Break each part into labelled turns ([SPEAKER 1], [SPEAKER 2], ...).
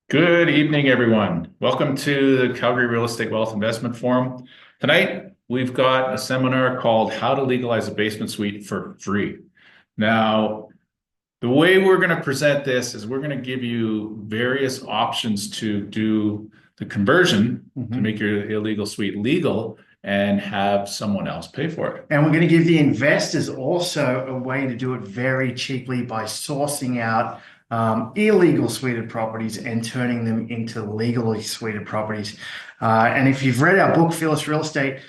[SPEAKER 1] Good evening, everyone. Welcome to the Calgary Real Estate Wealth Investment Forum. Tonight, we've got a seminar called How to Legalize a Basement Suite for Free. Now, the way we're going to present this is we're going to give you various options to do the conversion to make your illegal suite legal and have someone else pay for it.
[SPEAKER 2] And we're going to give the investors also a way to do it very cheaply by sourcing out illegal suited properties and turning them into legally suited properties. And if you've read our book, Fearless Real Estate,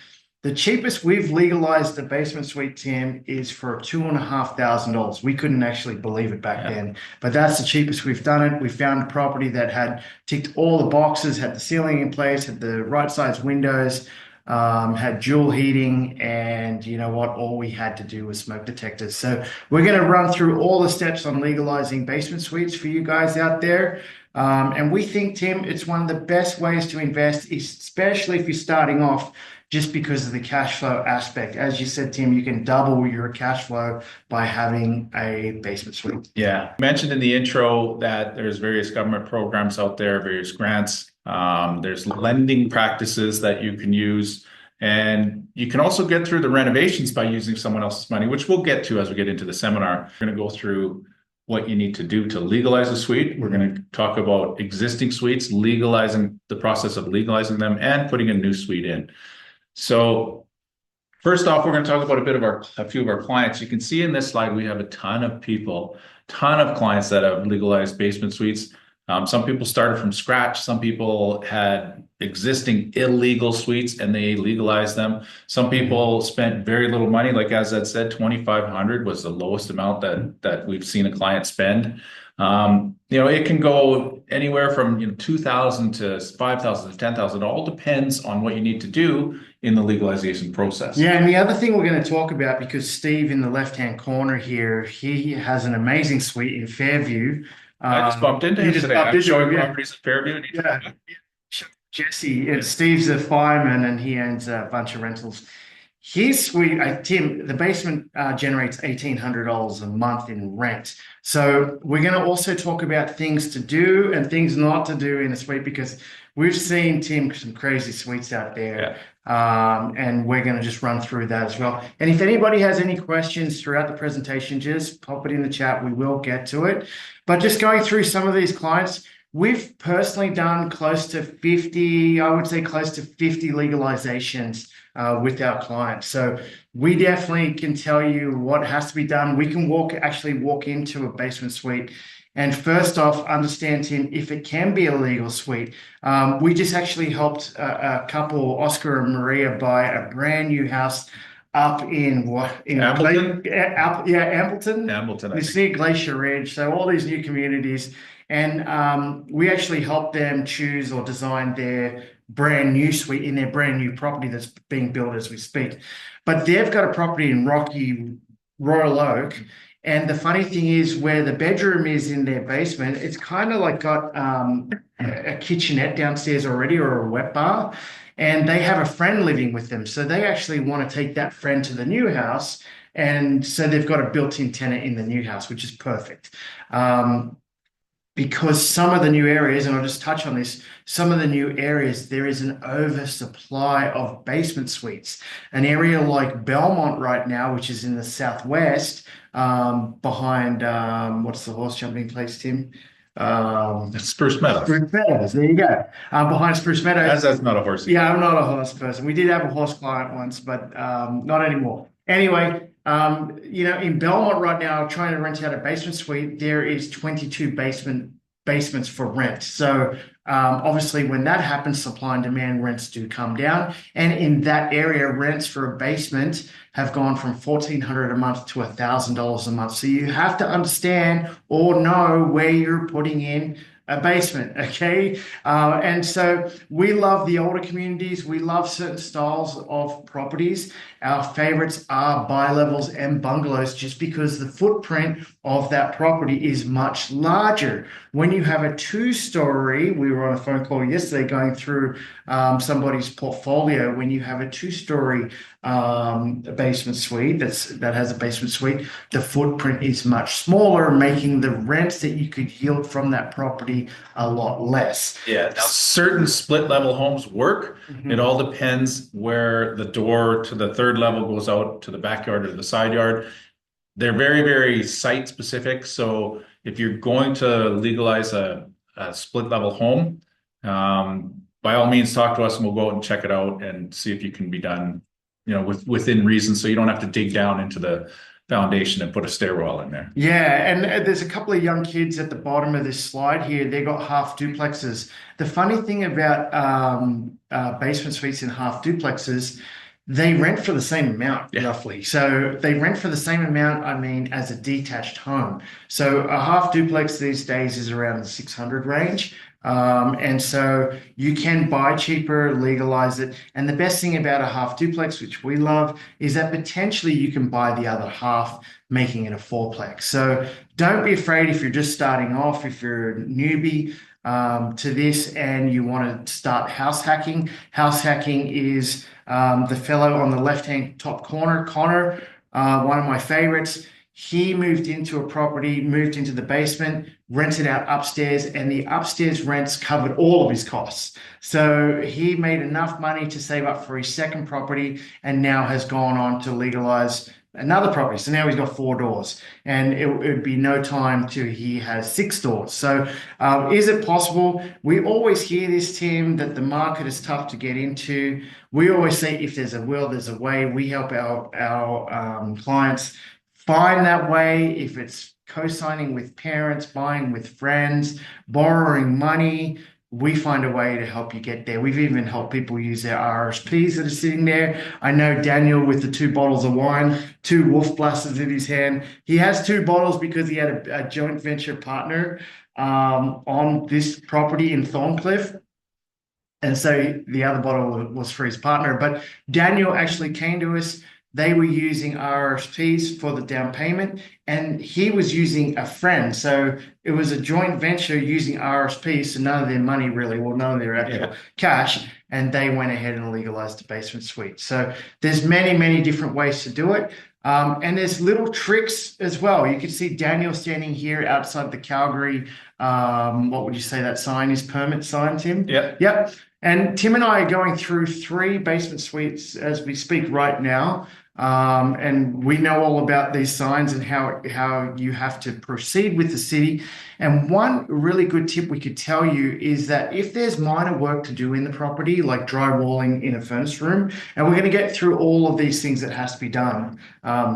[SPEAKER 2] the cheapest we've legalized the basement suite, Tim, is for $2,500. We couldn't actually believe it back then, but that's the cheapest we've done it. We found a property that had ticked all the boxes, had the ceiling in place, had the right size windows, had dual heating, and you know what? All we had to do was smoke detectors. So we're going to run through all the steps on legalizing basement suites for you guys out there. And we think, Tim, it's one of the best ways to invest, especially if you're starting off, just because of the cash flow aspect. As you said, Tim, you can double your cash flow by having a basement suite.
[SPEAKER 1] Yeah. I mentioned in the intro that there's various government programs out there, various grants. There's lending practices that you can use. And you can also get through the renovations by using someone else's money, which we'll get to as we get into the seminar. We're going to go through what you need to do to legalize a suite. We're going to talk about existing suites, legalizing the process of legalizing them, and putting a new suite in. So first off, we're going to talk about a few of our clients. You can see in this slide, we have a ton of clients that have legalized basement suites. Some people started from scratch. Some people had existing illegal suites and they legalized them. Some people spent very little money. Like Azad said, $2,500 was the lowest amount that we've seen a client spend. It can go anywhere from $2,000 to $5,000 to $10,000. It all depends on what you need to do in the legalization process.
[SPEAKER 2] Yeah, and the other thing we're going to talk about, because Steve in the left-hand corner here, he has an amazing suite in Fairview.
[SPEAKER 1] I just bumped into him today. I'm showing properties in Fairview.
[SPEAKER 2] Yeah. Jesse, and Steve's a fireman and he owns a bunch of rentals. His suite, Tim, the basement generates $1,800 a month in rent. So we're going to also talk about things to do and things not to do in a suite, because we've seen, Tim, some crazy suites out there. And we're going to just run through that as well. And if anybody has any questions throughout the presentation, just pop it in the chat. We will get to it. But just going through some of these clients, we've personally done close to 50 legalizations with our clients. So we definitely can tell you what has to be done. We can actually walk into a basement suite. And first off, understand, Tim, if it can be a legal suite. We just actually helped a couple, Oscar and Maria, buy a brand new house up in
[SPEAKER 1] Ambleton?
[SPEAKER 2] Ambleton.
[SPEAKER 1] Ambleton,
[SPEAKER 2] You see Glacier Ridge. So all these new communities. And we actually helped them choose or design their brand new suite in their brand new property that's being built as we speak. But they've got a property in Rocky Royal Oak. And the funny thing is, where the bedroom is in their basement, it's kind of like got a kitchenette downstairs already, or a wet bar. And they have a friend living with them. So they actually want to take that friend to the new house. And so they've got a built-in tenant in the new house, which is perfect. Because some of the new areas, and I'll just touch on this, some of the new areas, there is an oversupply of basement suites. An area like Belmont right now, which is in the southwest, behind, what's the horse jumping place, Tim?
[SPEAKER 1] Spruce Meadows.
[SPEAKER 2] Spruce Meadows, there you go. Behind Spruce Meadows.
[SPEAKER 1] That's not a horse.
[SPEAKER 2] Yeah, I'm not a horse person. We did have a horse client once, but not anymore. Anyway, in Belmont right now, trying to rent out a basement suite, there is 22 basements for rent. So obviously when that happens, supply and demand, rents do come down. And in that area, rents for a basement have gone from $1,400 a month to $1,000 a month. So you have to understand or know where you're putting in a basement, okay? And so we love the older communities. We love certain styles of properties. Our favorites are bi-levels and bungalows, just because the footprint of that property is much larger. When you have a two-story, we were on a phone call yesterday going through somebody's portfolio. When you have a two-story a basement suite that has a basement suite, the footprint is much smaller, making the rents that you could yield from that property a lot less.
[SPEAKER 1] Yeah. Now, certain split level homes work. It all depends where the door to the third level goes out to the backyard or the side yard. They're very, very site specific. So if you're going to legalize a split level home, by all means, talk to us and we'll go out and check it out and see if you can be done, within reason. So you don't have to dig down into the foundation and put a stairwell in there.
[SPEAKER 2] Yeah, and there's a couple of young kids at the bottom of this slide here. They got half duplexes. The funny thing about basement suites in half duplexes, they rent for the same amount, roughly. So they rent for the same amount, I mean, as a detached home. So a half duplex these days is around the 600 range. And so you can buy cheaper, legalize it. And the best thing about a half duplex, which we love, is that potentially you can buy the other half, making it a fourplex. So don't be afraid if you're just starting off, if you're a newbie to this and you want to start house hacking. House hacking is the fellow on the left-hand top corner, Connor, one of my favorites. He moved into a property, moved into the basement, rented out upstairs, and the upstairs rents covered all of his costs. So he made enough money to save up for his second property and now has gone on to legalize another property. So now he's got 4 doors, and it would be no time till he has 6 doors. So is it possible? We always hear this, Tim, that the market is tough to get into. We always say if there's a will, there's a way. We help our clients find that way. If it's co-signing with parents, buying with friends, borrowing money, we find a way to help you get there. We've even helped people use their RSPs that are sitting there. I know Daniel with the 2 bottles of wine, 2 Wolf Blasters in his hand. He has 2 bottles because he had a joint venture partner on this property in Thorncliffe. And so the other bottle was for his partner. But Daniel actually came to us. They were using RSPs for the down payment, and he was using a friend. So it was a joint venture using RSPs, so none of their money really, well, none of their actual cash, and they went ahead and legalized the basement suite. So there's many, many different ways to do it. And there's little tricks as well. You can see Daniel standing here outside the Calgary, what would you say that sign is? Permit sign, Tim? Yep. And Tim and I are going through 3 basement suites as we speak right now. And we know all about these signs and how you have to proceed with the city. And one really good tip we could tell you is that if there's minor work to do in the property, like drywalling in a furnace room, and we're going to get through all of these things that has to be done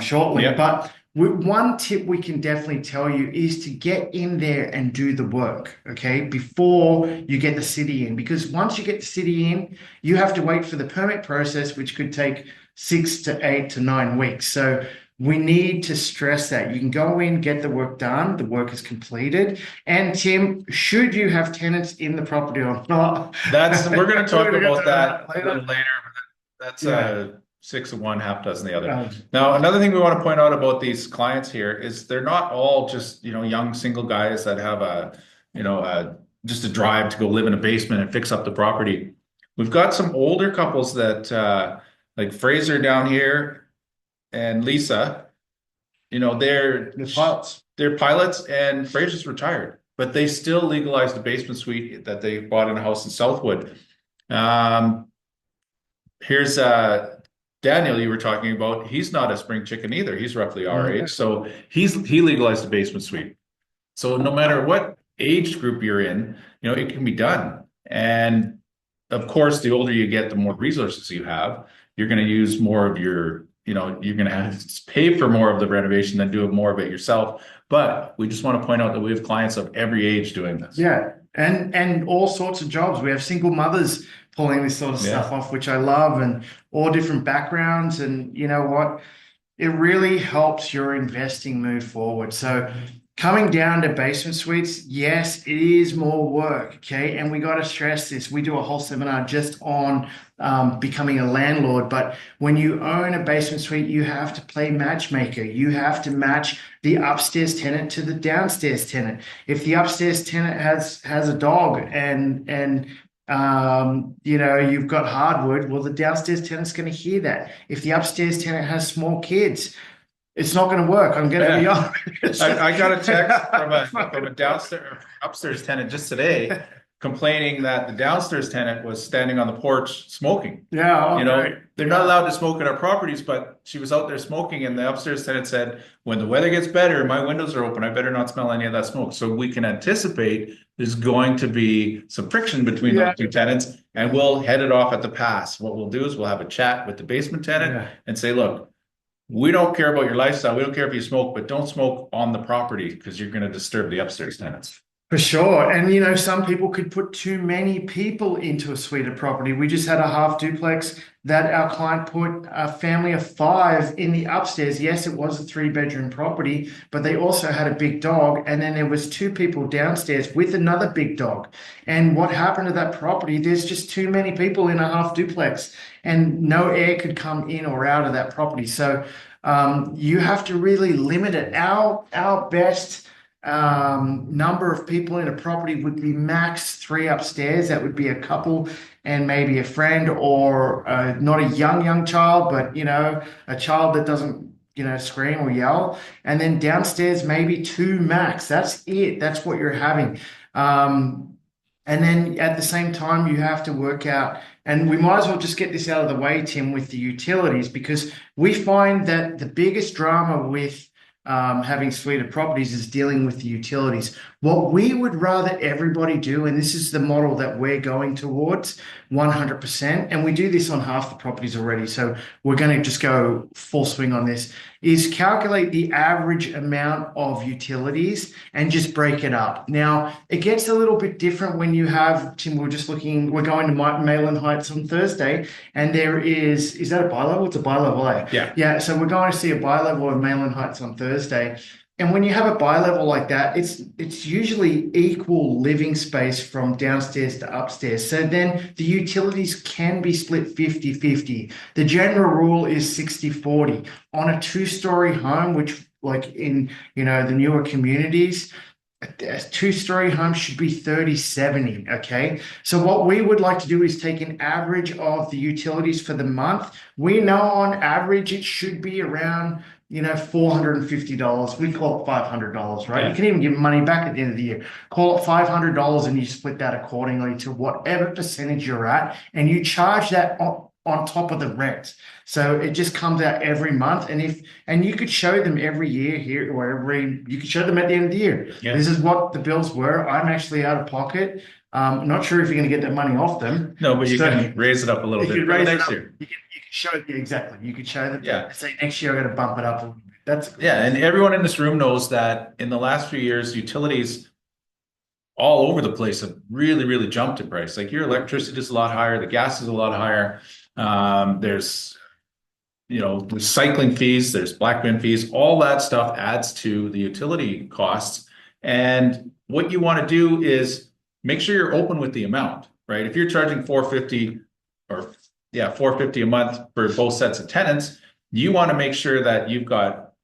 [SPEAKER 2] shortly, but one tip we can definitely tell you is to get in there and do the work, okay, before you get the city in. Because once you get the city in, you have to wait for the permit process, which could take 6 to 8 to 9 weeks. So we need to stress that. You can go in, get the work done, the work is completed. And Tim, should you have tenants in the property or not?
[SPEAKER 1] We're going to talk about that a little later. That's 6 of one, half dozen the other. Now, another thing we want to point out about these clients here is they're not all just, young single guys that have just a drive to go live in a basement and fix up the property. We've got some older couples that, like Fraser down here and Lisa, they're pilots. They're pilots, and Fraser's retired, but they still legalized the basement suite that they bought in a house in Southwood. Here's Daniel, you were talking about. He's not a spring chicken either. He's roughly our age. So he legalized the basement suite. So no matter what age group you're in, it can be done. And of course, the older you get, the more resources you have. You're going to use more of your, you're going to have to pay for more of the renovation than do more of it yourself. But we just want to point out that we have clients of every age doing this. Yeah.
[SPEAKER 2] And all sorts of jobs. We have single mothers pulling this sort of stuff off, which I love, and all different backgrounds. And you know what? It really helps your investing move forward. So coming down to basement suites, yes, it is more work, okay? And we got to stress this. We do a whole seminar just on becoming a landlord. But when you own a basement suite, you have to play matchmaker. You have to match the upstairs tenant to the downstairs tenant. If the upstairs tenant has a dog and You've got hardwood. Well, the downstairs tenant's going to hear that. If the upstairs tenant has small kids, it's not going to work. I'm going to be
[SPEAKER 1] Yeah.
[SPEAKER 2] honest.
[SPEAKER 1] I got a text from a downstairs upstairs tenant just today complaining that the downstairs tenant was standing on the porch smoking.
[SPEAKER 2] Yeah,
[SPEAKER 1] You
[SPEAKER 2] oh,
[SPEAKER 1] know,
[SPEAKER 2] great.
[SPEAKER 1] they're not
[SPEAKER 2] Yeah.
[SPEAKER 1] allowed to smoke in our properties, but she was out there smoking, and the upstairs tenant said, when the weather gets better, my windows are open. I better not smell any of that smoke. So we can anticipate there's going to be some friction between
[SPEAKER 2] Yeah.
[SPEAKER 1] those two tenants, and we'll head it off at the pass. What we'll do is we'll have a chat with the basement tenant
[SPEAKER 2] Yeah.
[SPEAKER 1] and say, look, we don't care about your lifestyle. We don't care if you smoke, but don't smoke on the property because you're going to disturb the upstairs tenants.
[SPEAKER 2] For sure. And some people could put too many people into a suite property. We just had a half duplex that our client put a family of 5 in the upstairs. Yes, it was a 3-bedroom property, but they also had a big dog. And then there was 2 people downstairs with another big dog. And what happened to that property? There's just too many people in a half duplex, and no air could come in or out of that property. So you have to really limit it. Our best number of people in a property would be max 3 upstairs. That would be a couple and maybe a friend, or not a young child, but a child that doesn't scream or yell. And then downstairs maybe 2 max. That's it. That's what you're having. And then at the same time, you have to work out, and we might as well just get this out of the way, Tim, with the utilities, because we find that the biggest drama with having suite properties is dealing with the utilities. What we would rather everybody do, and this is the model that we're going towards 100%, and we do this on half the properties already, so we're going to just go full swing on this, is calculate the average amount of utilities and just break it up. Now, it gets a little bit different when you have, Tim, we're going to Mayland Heights on Thursday, and is that a bi-level? It's a bi-level, eh?
[SPEAKER 1] Yeah.
[SPEAKER 2] Yeah, so we're going to see a bi-level of Mayland Heights on Thursday. And when you have a bi-level like that, it's usually equal living space from downstairs to upstairs. So then the utilities can be split 50-50. The general rule is 60-40. On a 2-story home, which like in the newer communities, a 2-story home should be 30-70. Okay. So what we would like to do is take an average of the utilities for the month. We know on average it should be around $450. We call it $500, right?
[SPEAKER 1] Yeah.
[SPEAKER 2] You can even give money back at the end of the year. Call it $500, and you split that accordingly to whatever percentage you're at, and you charge that on top of the rent. So it just comes out every month. And you could show them every year here, or you could show them at the end of the year.
[SPEAKER 1] Yeah.
[SPEAKER 2] This is what the bills were. I'm actually out of pocket. Not sure if you're going to get that money off them.
[SPEAKER 1] No, but you can raise it up a little bit for next year.
[SPEAKER 2] You can show it, exactly. You could show them.
[SPEAKER 1] Yeah.
[SPEAKER 2] Say next year I'm going to bump it up a little bit. That's
[SPEAKER 1] Yeah, and everyone in this room knows that in the last few years, utilities all over the place have really, really jumped in price. Like your electricity is a lot higher, the gas is a lot higher. There's recycling fees, there's black bin fees, all that stuff adds to the utility costs. And what you want to do is make sure you're open with the amount, right? If you're charging $450 a month for both sets of tenants, you want to make sure that you've got,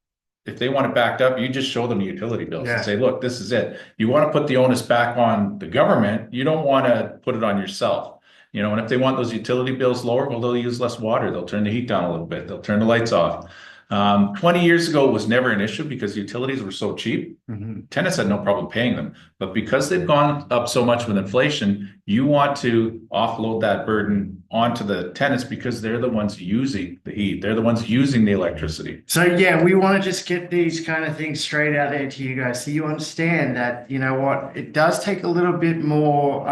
[SPEAKER 1] if they want it backed up, you just show them the utility bills and say, look, this is it. You want to put the onus back on the government. You don't want to put it on yourself. And if they want those utility bills lower, well, they'll use less water. They'll turn the heat down a little bit. They'll turn the lights off. 20 years ago, it was never an issue because utilities were so cheap. Mm-hmm. Tenants had no problem paying them. But because they've gone up so much with inflation, you want to offload that burden onto the tenants because they're the ones using the heat. They're the ones using the electricity.
[SPEAKER 2] So, yeah, we want to just get these kind of things straight out there to you guys so you understand that, it does take a little bit more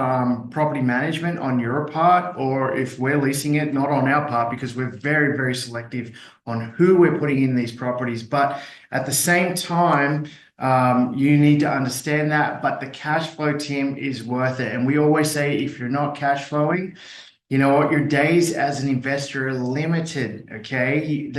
[SPEAKER 2] property management on your part, or if we're leasing it, not on our part, because we're very, very selective on who we're putting in these properties. But at the same time, you need to understand that, but the cash flow, Tim, is worth it. And we always say, if you're not cash flowing, you know what, your days as an investor are limited, okay?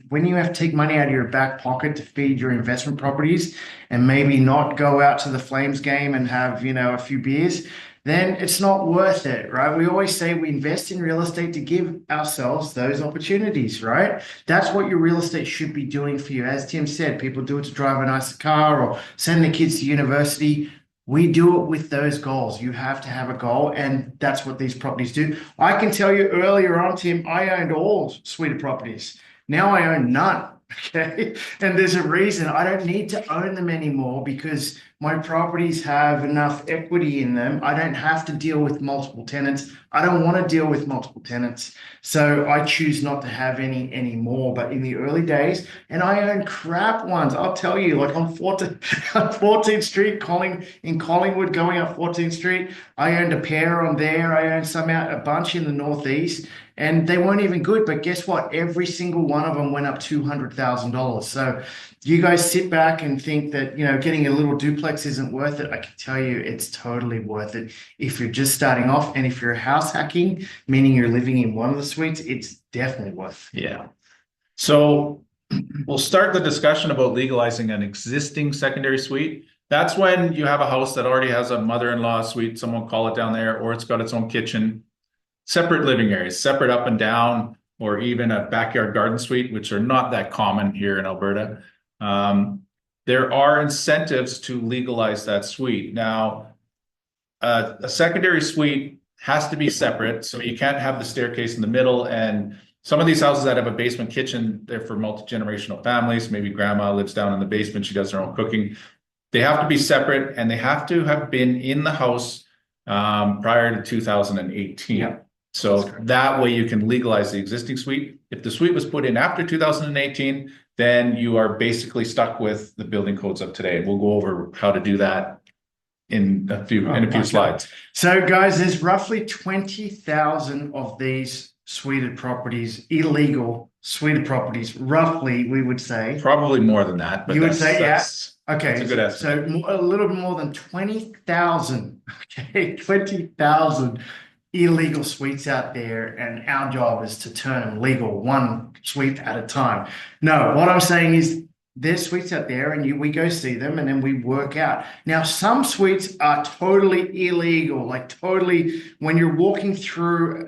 [SPEAKER 2] When you have to take money out of your back pocket to feed your investment properties and maybe not go out to the Flames game and have, a few beers, then it's not worth it, right? We always say we invest in real estate to give ourselves those opportunities, right? That's what your real estate should be doing for you. As Tim said, people do it to drive a nicer car or send their kids to university. We do it with those goals. You have to have a goal, and that's what these properties do. I can tell you earlier on, Tim, I owned all suite properties. Now I own none. Okay. And there's a reason I don't need to own them anymore because my properties have enough equity in them. I don't have to deal with multiple tenants. I don't want to deal with multiple tenants. So I choose not to have any anymore. But in the early days, and I own crap ones, I'll tell you, like on 14th Street, in Collingwood, going up 14th Street, I owned a pair on there. I owned a bunch in the Northeast. And they weren't even good, but guess what? Every single one of them went up $200,000. So you guys sit back and think that, getting a little duplex isn't worth it. I can tell you it's totally worth it. If you're just starting off and if you're house hacking, meaning you're living in one of the suites, it's definitely worth it.
[SPEAKER 1] Yeah. So we'll start the discussion about legalizing an existing secondary suite. That's when you have a house that already has a mother-in-law suite, someone call it down there, or it's got its own kitchen. Separate living areas, separate up and down, or even a backyard garden suite, which are not that common here in Alberta. There are incentives to legalize that suite. Now, a secondary suite has to be separate, so you can't have the staircase in the middle. And some of these houses that have a basement kitchen, they're for multi-generational families. Maybe grandma lives down in the basement, she does her own cooking. They have to be separate, and they have to have been in the house prior to 2018.
[SPEAKER 2] Yeah.
[SPEAKER 1] So that way you can legalize the existing suite. If the suite was put in after 2018, then you are basically stuck with the building codes of today. We'll go over how to do that in a few slides.
[SPEAKER 2] So guys, there's roughly 20,000 of these suited properties, illegal suited properties, roughly, we would say.
[SPEAKER 1] Probably more than that. But
[SPEAKER 2] you would say, yeah.
[SPEAKER 1] Okay, that's a good estimate.
[SPEAKER 2] So a little more than 20,000, okay, 20,000 illegal suites out there, and our job is to turn them legal one suite at a time. No, what I'm saying is there's suites out there and we go see them and then we work out. Now, some suites are totally illegal, like totally when you're walking through,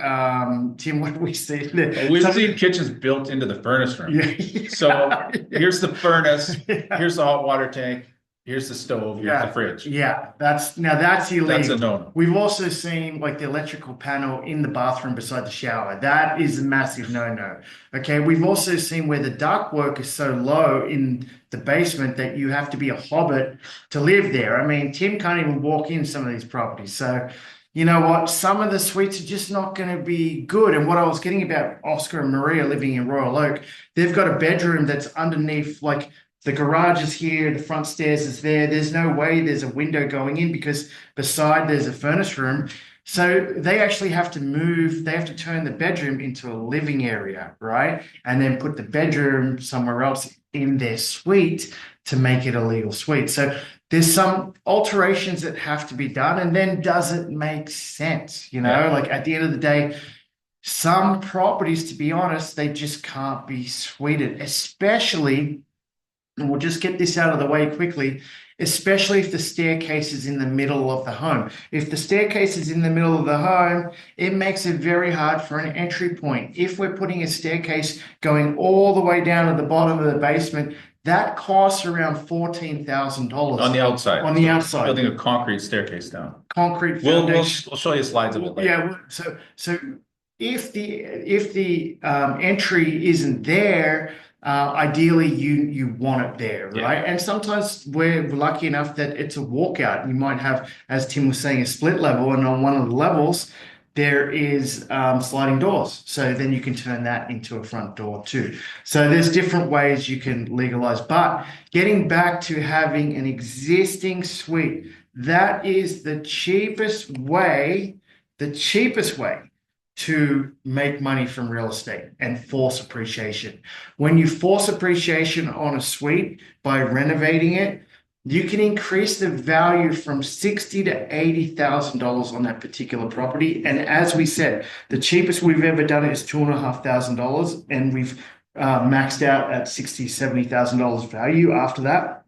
[SPEAKER 2] Tim, what do we see?
[SPEAKER 1] We've seen kitchens built into the furnace room.
[SPEAKER 2] Yeah.
[SPEAKER 1] So here's the furnace, here's the hot water tank, here's the stove, here's the fridge.
[SPEAKER 2] Yeah, that's illegal.
[SPEAKER 1] That's a no-no.
[SPEAKER 2] We've also seen like the electrical panel in the bathroom beside the shower. That is a massive no-no. Okay, we've also seen where the ductwork is so low in the basement that you have to be a hobbit to live there. I mean, Tim can't even walk in some of these properties. So you know what? Some of the suites are just not going to be good. And what I was getting about Oscar and Maria living in Royal Oak, they've got a bedroom that's underneath, like, the garage is here, the front stairs is there. There's no way there's a window going in because beside there's a furnace room. So they actually have to move, they have to turn the bedroom into a living area, right? And then put the bedroom somewhere else in their suite to make it a legal suite. So there's some alterations that have to be done. And then does it make sense? Like at the end of the day, some properties, to be honest, they just can't be suited, especially. And we'll just get this out of the way quickly, especially if the staircase is in the middle of the home. If the staircase is in the middle of the home, it makes it very hard for an entry point. If we're putting a staircase going all the way down to the bottom of the basement, that costs around $14,000.
[SPEAKER 1] On the outside.
[SPEAKER 2] On the outside.
[SPEAKER 1] Building a concrete staircase down.
[SPEAKER 2] Concrete foundation.
[SPEAKER 1] We'll show you slides of it later.
[SPEAKER 2] Yeah, so if the entry isn't there, ideally you want it there, right? And sometimes we're lucky enough that it's a walkout. You might have, as Tim was saying, a split level, and on one of the levels there is sliding doors. So then you can turn that into a front door too. So there's different ways you can legalize. But getting back to having an existing suite, that is the cheapest way to make money from real estate and force appreciation. When you force appreciation on a suite by renovating it, you can increase the value from $60,000 to $80,000 on that particular property. And as we said, the cheapest we've ever done it is $2,500, and we've maxed out at $60,000, $70,000 value after that.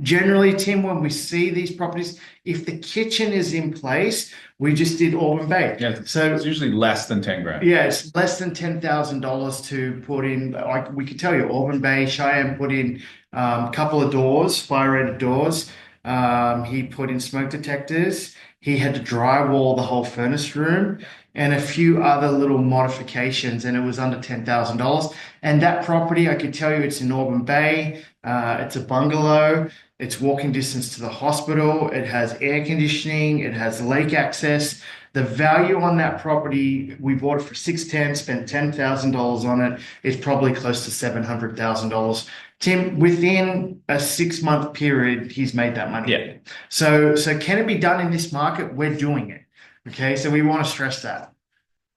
[SPEAKER 2] Generally, Tim, when we see these properties, if the kitchen is in place, we just did Auburn Bay.
[SPEAKER 1] Yeah, so it's usually less than 10 grand.
[SPEAKER 2] Yeah, it's less than $10,000 to put in. We could tell you, Auburn Bay, Cheyenne put in a couple of doors, fire-rated doors. He put in smoke detectors. He had to drywall the whole furnace room and a few other little modifications, and it was under $10,000. And that property, I could tell you, it's in Auburn Bay. It's a bungalow. It's walking distance to the hospital. It has air conditioning. It has lake access. The value on that property, we bought it for 610, spent $10,000 on it. It's probably close to $700,000. Tim, within a 6 month period, he's made that money.
[SPEAKER 1] Yeah.
[SPEAKER 2] So can it be done in this market? We're doing it. Okay, so we want to stress that.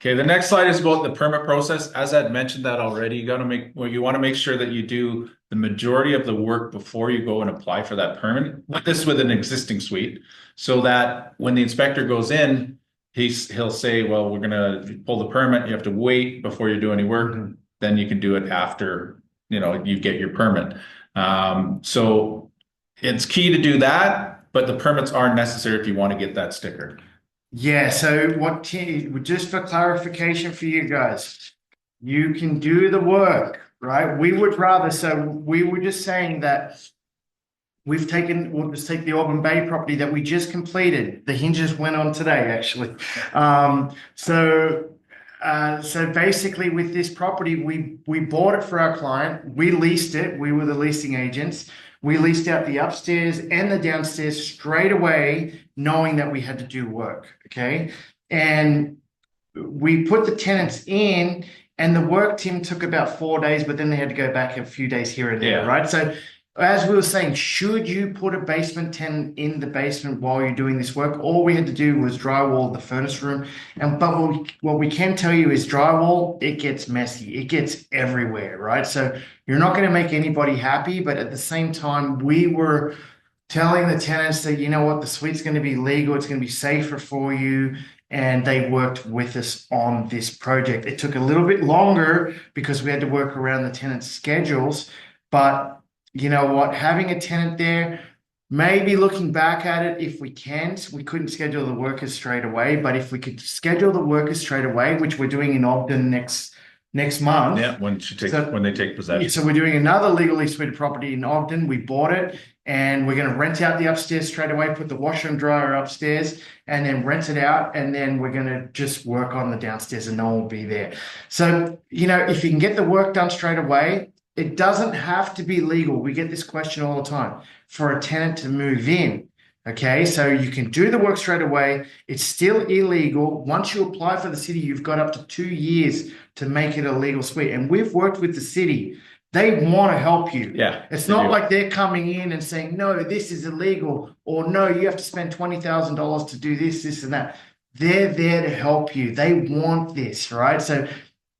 [SPEAKER 1] Okay, the next slide is about the permit process. As I'd mentioned that already, you want to make sure that you do the majority of the work before you go and apply for that permit. With an existing suite, so that when the inspector goes in, he'll say, well, we're gonna pull the permit. You have to wait before you do any work.
[SPEAKER 2] Mm-hmm.
[SPEAKER 1] Then you can do it after, you get your permit. So it's key to do that, but the permits are necessary if you want to get that sticker.
[SPEAKER 2] Yeah, so just for clarification for you guys, you can do the work, right? We were just saying that we'll just take the Auburn Bay property that we just completed. The hinges went on today, actually. So basically with this property, we bought it for our client. We leased it. We were the leasing agents. We leased out the upstairs and the downstairs straight away, knowing that we had to do work. Okay. And we put the tenants in, and the work team took about 4 days, but then they had to go back a few days here and there.
[SPEAKER 1] Yeah.
[SPEAKER 2] Right. So as we were saying, should you put a basement tenant in the basement while you're doing this work? All we had to do was drywall the furnace room. But what we can tell you is drywall, it gets messy. It gets everywhere, right? So you're not going to make anybody happy, but at the same time, we were telling the tenants that, you know what, the suite's going to be legal. It's going to be safer for you. And they worked with us on this project. It took a little bit longer because we had to work around the tenants' schedules, but you know what? Having a tenant there, maybe looking back at it, if we couldn't schedule the workers straight away, but if we could schedule the workers straight away, which we're doing in Ogden next month.
[SPEAKER 1] Yeah, when they take possession.
[SPEAKER 2] So we're doing another legally suited property in Ogden. We bought it, and we're going to rent out the upstairs straight away, put the washer and dryer upstairs, and then rent it out. And then we're going to just work on the downstairs, and no one will be there. So, if you can get the work done straight away, it doesn't have to be legal. We get this question all the time for a tenant to move in. Okay, so you can do the work straight away. It's still illegal. Once you apply for the city, you've got up to 2 years to make it a legal suite. And we've worked with the city. They want to help you.
[SPEAKER 1] Yeah.
[SPEAKER 2] It's not like they're coming in and saying, no, this is illegal, or no, you have to spend $20,000 to do this, and that. They're there to help you. They want this, right? So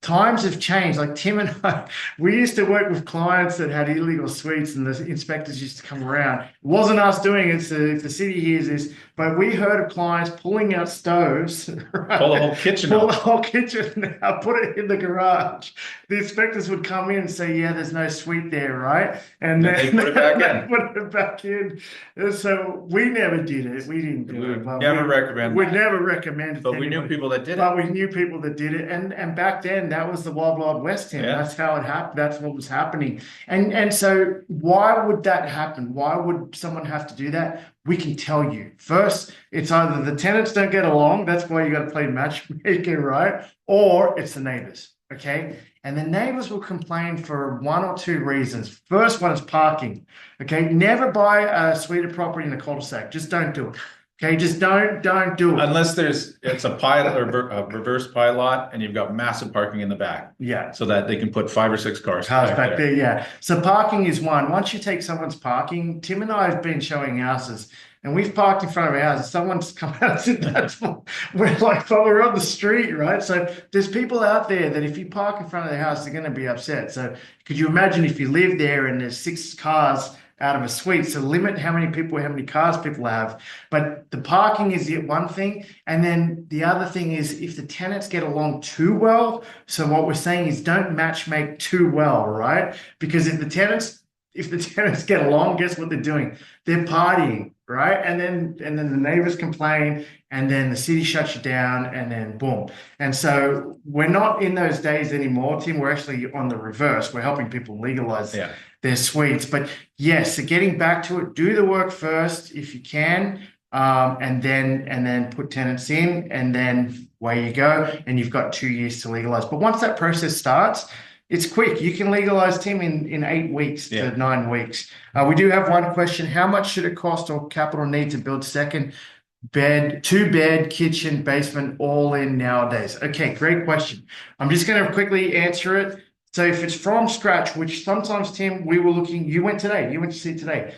[SPEAKER 2] times have changed. Like Tim and I, we used to work with clients that had illegal suites, and the inspectors used to come around. It wasn't us doing it, so if the city hears this, but we heard of clients pulling out stoves, right?
[SPEAKER 1] Pull the whole kitchen
[SPEAKER 2] Pull
[SPEAKER 1] out.
[SPEAKER 2] the whole kitchen out, put it in the garage. The inspectors would come in and say, yeah, there's no suite there, right? And then
[SPEAKER 1] they put it back in.
[SPEAKER 2] Put it back in. And so we never did it. We didn't do it.
[SPEAKER 1] But never recommend
[SPEAKER 2] We'd
[SPEAKER 1] that.
[SPEAKER 2] never recommend it.
[SPEAKER 1] But we knew people that did it.
[SPEAKER 2] But we knew people that did it. And back then, that was the Wild Wild West, Tim.
[SPEAKER 1] Yeah.
[SPEAKER 2] That's how it happened. That's what was happening. And so why would that happen? Why would someone have to do that? We can tell you. First, it's either the tenants don't get along. That's why you got to play matchmaker, right? Or it's the neighbors. Okay. And the neighbors will complain for one or two reasons. First one is parking. Okay. Never buy a suite property in a cul-de-sac. Just don't do it. Okay, just don't do it.
[SPEAKER 1] Unless it's a pilot or a reverse pilot, and you've got massive parking in the back.
[SPEAKER 2] Yeah.
[SPEAKER 1] So that they can put 5 or 6 cars
[SPEAKER 2] back there. Yeah. So parking is one. Once you take someone's parking, Tim and I have been showing houses, and we've parked in front of our houses. Someone's come out and said that's we're like, well, we're on the street, right? So there's people out there that if you park in front of their house, they're going to be upset. So could you imagine if you live there and there's 6 cars out of a suite? So limit how many cars people have. But the parking is the one thing. And then the other thing is if the tenants get along too well. So what we're saying is don't match make too well, right? Because if the tenants get along, guess what they're doing? They're partying, right? And then the neighbors complain, and then the city shuts you down, and then boom. And so we're not in those days anymore, Tim. We're actually on the reverse. We're helping people legalize They're suites. But yes, so getting back to it, do the work first if you can, and then put tenants in, and then away you go, and you've got 2 years to legalize. But once that process starts, it's quick. You can legalize, Tim, in 8 weeks to 9 weeks. We do have one question. How much should it cost or capital need to build second bed, 2-bed, kitchen, basement, all in nowadays? Okay, great question. I'm just going to quickly answer it. So if it's from scratch, which sometimes, Tim, we were looking, you went to see it today.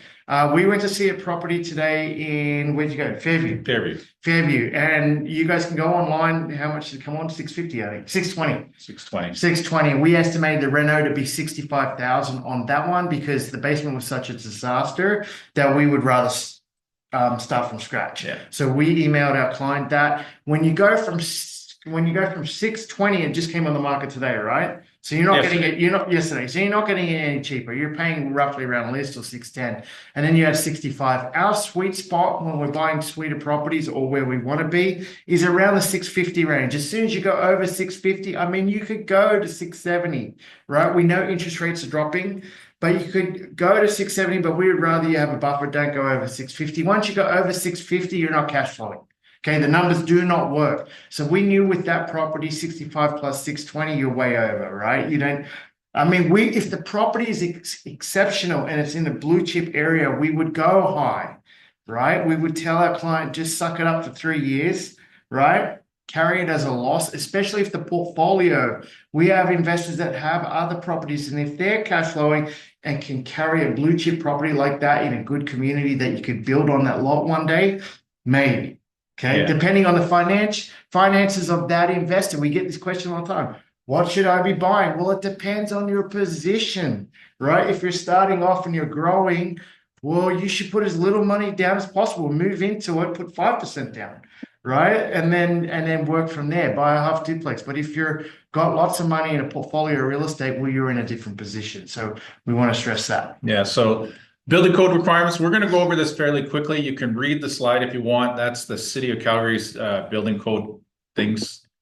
[SPEAKER 2] We went to see a property today where'd you go? Fairview. And you guys can go online. How much did it come on? 650, I think. 620. We estimated the reno to be 65,000 on that one because the basement was such a disaster that we would rather start from scratch.
[SPEAKER 1] Yeah.
[SPEAKER 2] So we emailed our client that when you go from 620, it just came on the market today, right? So you're not getting it, yesterday. So you're not getting it any cheaper. You're paying roughly around list or 610. And then you have 65. Our sweet spot when we're buying suite properties or where we want to be is around the 650 range. As soon as you go over 650, I mean, you could go to 670, right? We know interest rates are dropping, but you could go to 670, but we would rather you have a buffer. Don't go over 650. Once you go over 650, you're not cash flowing. Okay, the numbers do not work. So we knew with that property, 65 plus 620, you're way over, right? You don't, I mean, if the property is exceptional and it's in a blue chip area, we would go high, right? We would tell our client, just suck it up for 3 years, right? Carry it as a loss, especially if the portfolio, we have investors that have other properties, and if they're cash flowing and can carry a blue chip property like that in a good community that you could build on that lot one day, maybe. Okay, depending on the finances of that investor. We get this question all the time. What should I be buying? Well, it depends on your position, right? If you're starting off and you're growing, well, you should put as little money down as possible. Move into it, put 5% down, right? And then work from there. Buy a half duplex. But if you're got lots of money in a portfolio of real estate, well, you're in a different position. So we want to stress that.
[SPEAKER 1] Yeah. So building code requirements, we're going to go over this fairly quickly. You can read the slide if you want. That's the City of Calgary's building code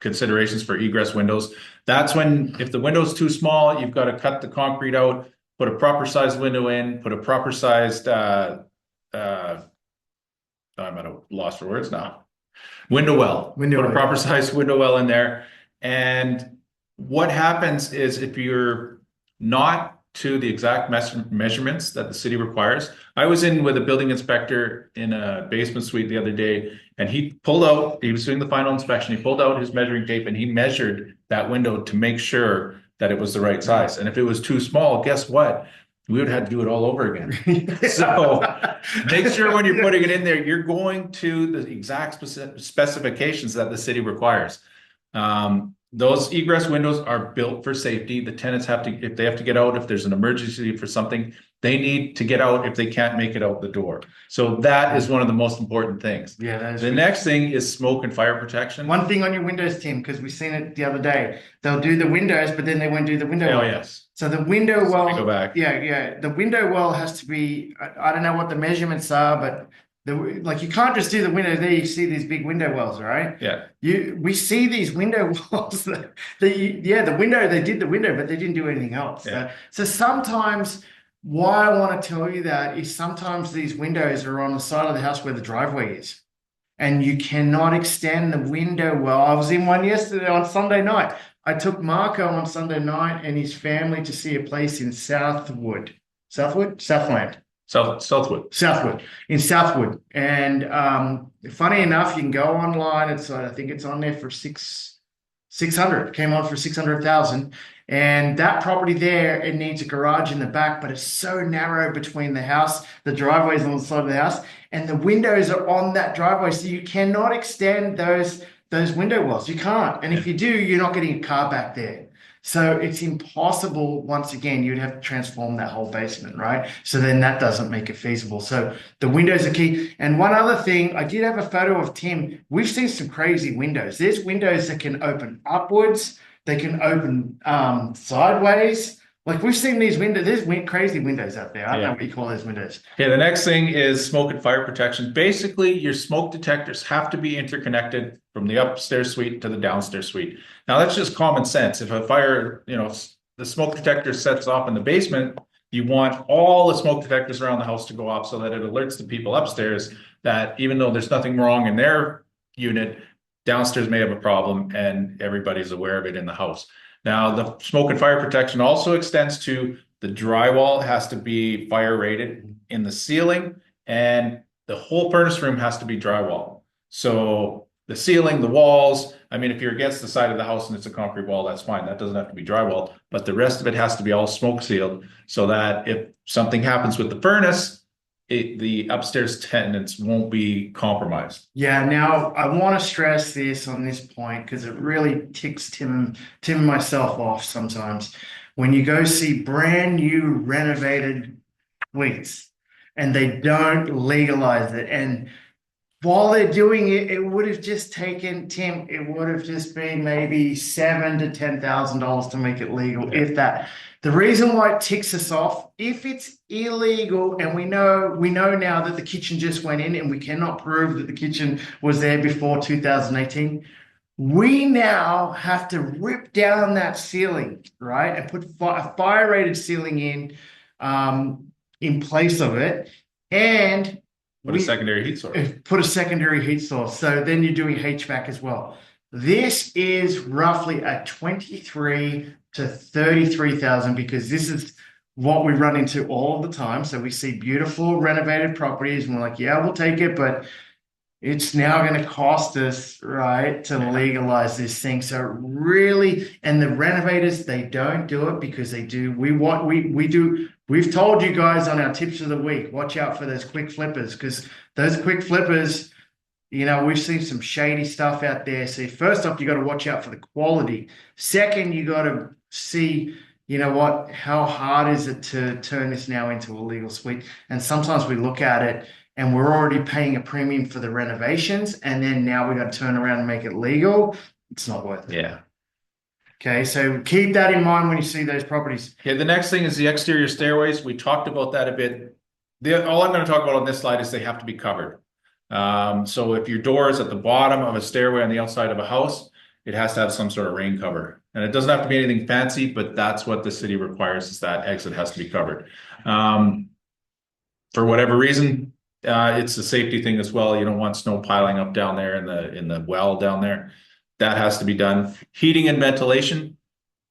[SPEAKER 1] considerations for egress windows. That's when, if the window's too small, you've got to cut the concrete out, put a proper sized window in, put a proper sized, I'm at a loss for words now. Window well. Put a proper sized window well in there. And what happens is if you're not to the exact measurements that the city requires. I was in with a building inspector in a basement suite the other day, and he was doing the final inspection. He pulled out his measuring tape and he measured that window to make sure that it was the right size. And if it was too small, guess what? We would have to do it all over again. So make sure when you're putting it in there, you're going to the exact specifications that the city requires. Those egress windows are built for safety. The tenants have to, if they have to get out, if there's an emergency for something, they need to get out if they can't make it out the door. So that is one of the most important things.
[SPEAKER 2] Yeah, that is
[SPEAKER 1] the next thing is smoke and fire protection.
[SPEAKER 2] One thing on your windows, Tim, because we've seen it the other day. They'll do the windows, but then they won't do the window well.
[SPEAKER 1] Yes.
[SPEAKER 2] So the window well,
[SPEAKER 1] go back.
[SPEAKER 2] Yeah. The window well has to be, I don't know what the measurements are, but like you can't just do the window there. You see these big window wells, right?
[SPEAKER 1] Yeah.
[SPEAKER 2] We see these window wells the window, they did the window, but they didn't do anything else.
[SPEAKER 1] Yeah.
[SPEAKER 2] So sometimes why I want to tell you that is sometimes these windows are on the side of the house where the driveway is. And you cannot extend the window well. I was in one yesterday on Sunday night. I took Marco on Sunday night and his family to see a place in Southwood, in Southwood. And funny enough, you can go online. I think it's on there for 600. Came on for 600,000. And that property there, it needs a garage in the back, but it's so narrow between the house, the driveway's on the side of the house, and the windows are on that driveway. So you cannot extend those window wells. You can't. And if you do, you're not getting a car back there. So it's impossible. Once again, you'd have to transform that whole basement, right? So then that doesn't make it feasible. So the windows are key. And one other thing, I did have a photo of Tim. We've seen some crazy windows. There's windows that can open upwards. They can open sideways. Like we've seen these windows. There's crazy windows out there. I don't know what you call those windows.
[SPEAKER 1] Okay, the next thing is smoke and fire protection. Basically, your smoke detectors have to be interconnected from the upstairs suite to the downstairs suite. Now, that's just common sense. If a fire, the smoke detector sets off in the basement, You want all the smoke detectors around the house to go off so that it alerts the people upstairs that even though there's nothing wrong in their unit, downstairs may have a problem and everybody's aware of it in the house. Now, the smoke and fire protection also extends to the drywall has to be fire rated in the ceiling, and the whole furnace room has to be drywall. So the ceiling, the walls, I mean, if you're against the side of the house and it's a concrete wall, that's fine. That doesn't have to be drywall, but the rest of it has to be all smoke sealed so that if something happens with the furnace, the upstairs tenants won't be compromised.
[SPEAKER 2] Yeah, now I want to stress this on this point because it really ticks Tim and myself off sometimes. When you go see brand new renovated suites and they don't legalize it, and while they're doing it, it would have just taken Tim, it would have just been maybe $7,000 to $10,000 to make it legal, if that. The reason why it ticks us off, if it's illegal, and we know now that the kitchen just went in and we cannot prove that the kitchen was there before 2018, we now have to rip down that ceiling, right, and put a fire rated ceiling in place of it. And
[SPEAKER 1] Put a secondary heat source.
[SPEAKER 2] Put a secondary heat source. So then you're doing HVAC as well. This is roughly a 23 to 33,000 because this is what we run into all the time. So we see beautiful renovated properties and we're like, yeah, we'll take it, but it's now going to cost us, right, to legalize this thing. So really, and the renovators, they don't do it because they do. We've told you guys on our tips of the week, watch out for those quick flippers because those quick flippers, we've seen some shady stuff out there. So first off, you got to watch out for the quality. Second, you got to see, how hard is it to turn this now into a legal suite? And sometimes we look at it and we're already paying a premium for the renovations, and then now we got to turn around and make it legal. It's not worth it.
[SPEAKER 1] Yeah.
[SPEAKER 2] Okay, so keep that in mind when you see those properties.
[SPEAKER 1] Okay, the next thing is the exterior stairways. We talked about that a bit. All I'm going to talk about on this slide is they have to be covered. So if your door is at the bottom of a stairway on the outside of a house, it has to have some sort of rain cover. And it doesn't have to be anything fancy, but that's what the city requires is that exit has to be covered. For whatever reason, it's a safety thing as well. You don't want snow piling up down there in the well down there. That has to be done. Heating and ventilation.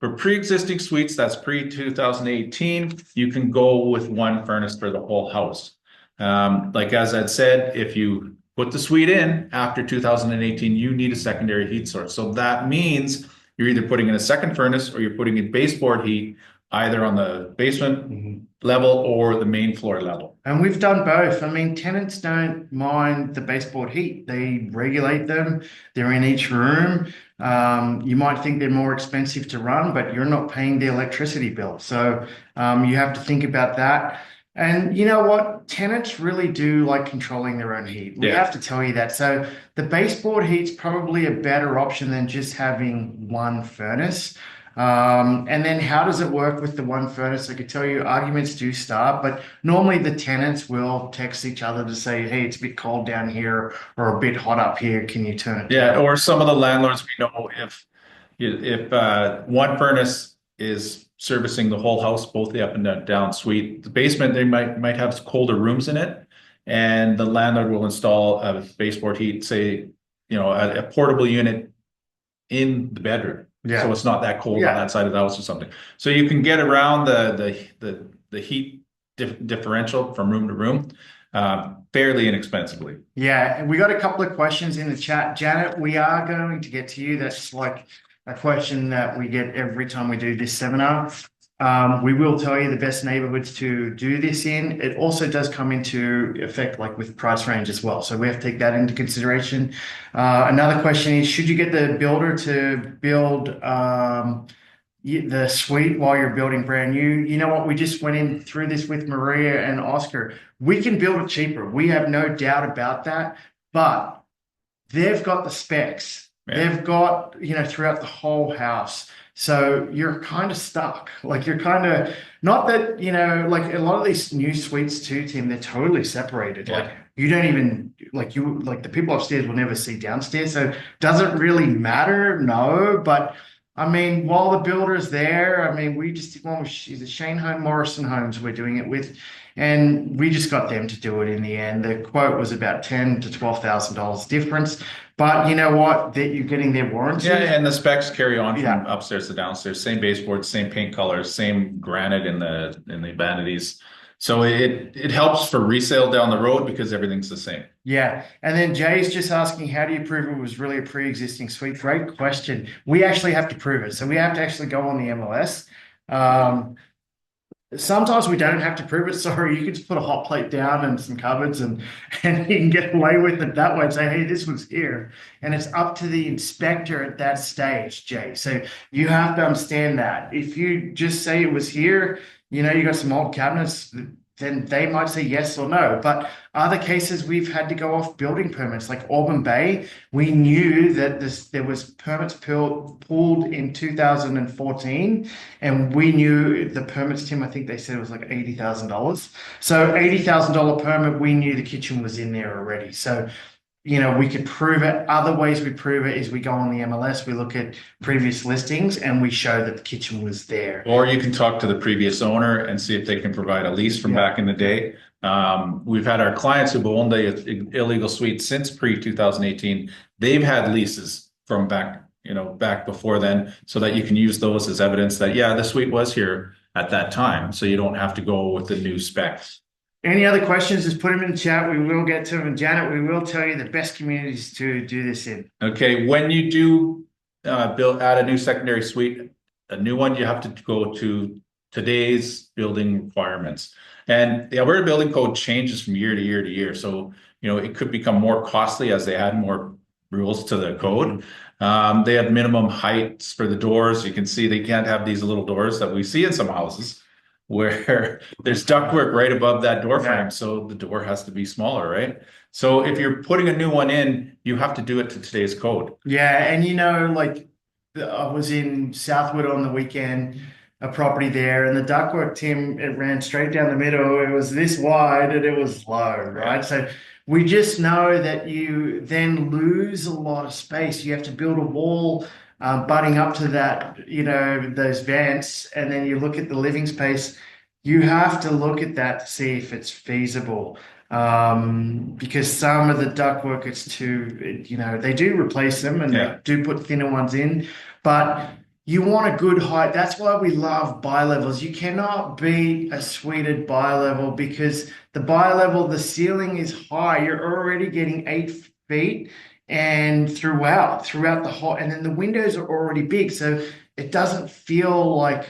[SPEAKER 1] For pre-existing suites, that's pre-2018, you can go with one furnace for the whole house. Like as I'd said, if you put the suite in after 2018, you need a secondary heat source. So that means you're either putting in a second furnace or you're putting in baseboard heat, either on the basement level or the main floor level.
[SPEAKER 2] And we've done both. I mean, tenants don't mind the baseboard heat. They regulate them. They're in each room. You might think they're more expensive to run, but you're not paying the electricity bill. So you have to think about that. And you know what? Tenants really do like controlling their own heat. We have to tell you that. So the baseboard heat's probably a better option than just having one furnace. And then how does it work with the one furnace? I could tell you arguments do start, but normally the tenants will text each other to say, hey, it's a bit cold down here or a bit hot up here. Can you turn it down?
[SPEAKER 1] Or some of the landlords we know if one furnace is servicing the whole house, both the up and down suite, the basement, they might have colder rooms in it, and the landlord will install a baseboard heat, say, a portable unit in the bedroom. So it's not that cold on that side of the house or something. So you can get around the heat differential from room to room fairly inexpensively.
[SPEAKER 2] Yeah, we got a couple of questions in the chat. Janet, we are going to get to you. That's like a question that we get every time we do this seminar. We will tell you the best neighborhoods to do this in. It also does come into effect like with price range as well. So we have to take that into consideration. Another question is, should you get the builder to build the suite while you're building brand new? You know what? We just went in through this with Maria and Oscar. We can build it cheaper. We have no doubt about that, but they've got the specs. They've got, throughout the whole house. So you're kind of stuck. Like you're kind of, not that, like a lot of these new suites too, Tim, they're totally separated. Like you don't even, like the people upstairs will never see downstairs. So does it really matter? No, but I mean, while the builder's there, I mean, we just did one with the Shane Home Morrison Homes we're doing it with, and we just got them to do it in the end. The quote was about $10,000 to $12,000 difference, but you know what? That you're getting their warranty.
[SPEAKER 1] Yeah, and the specs carry on from
[SPEAKER 2] Yeah.
[SPEAKER 1] upstairs to downstairs. Same baseboard, same paint colors, same granite in the vanities. So it helps for resale down the road because everything's the same.
[SPEAKER 2] Yeah. And then Jay's just asking, how do you prove it was really a pre-existing suite? Great question. We actually have to prove it. So we have to actually go on the MLS. Sometimes we don't have to prove it. Sorry, you can just put a hot plate down and some cupboards and you can get away with it that way and say, hey, this was here. And it's up to the inspector at that stage, Jay. So you have to understand that. If you just say it was here, you know, you got some old cabinets, then they might say yes or no. But other cases, we've had to go off building permits, like Auburn Bay. We knew that there was permits pulled in 2014, and we knew the permits, Tim, I think they said it was like $80,000. So $80,000 permit, we knew the kitchen was in there already. So you know, we could prove it. Other ways we prove it is we go on the MLS, we look at previous listings, and we show that the kitchen was there.
[SPEAKER 1] Or you can talk to the previous owner and see if they can provide a lease from back in the day. We've had our clients who've owned the illegal suite since pre-2018. They've had leases from back before then, so that you can use those as evidence that, yeah, the suite was here at that time. So you don't have to go with the new specs.
[SPEAKER 2] Any other questions, just put them in the chat. We will get to them. And Janet, we will tell you the best communities to do this in.
[SPEAKER 1] Okay, when you do add a new secondary suite, a new one, you have to go to today's building requirements. And the Alberta Building Code changes from year to year to year. So, you know, it could become more costly as they add more rules to the code. They have minimum heights for the doors. You can see they can't have these little doors that we see in some houses where there's ductwork right above that door frame. So the door has to be smaller, right? So if you're putting a new one in, you have to do it to today's code.
[SPEAKER 2] Yeah. And you know, like I was in Southwood on the weekend, a property there, and the ductwork, Tim, it ran straight down the middle. It was this wide and it was low, right? So we just know that you then lose a lot of space. You have to build a wall butting up to that, you know, those vents, and then you look at the living space. You have to look at that to see if it's feasible, because some of the ductwork, it's too, you know, they do replace them and they do put thinner ones in, but you want a good height. That's why we love bi-levels. You cannot beat a suited bi-level because the bi-level, the ceiling is high. You're already getting 8 feet and throughout the whole, and then the windows are already big, so it doesn't feel like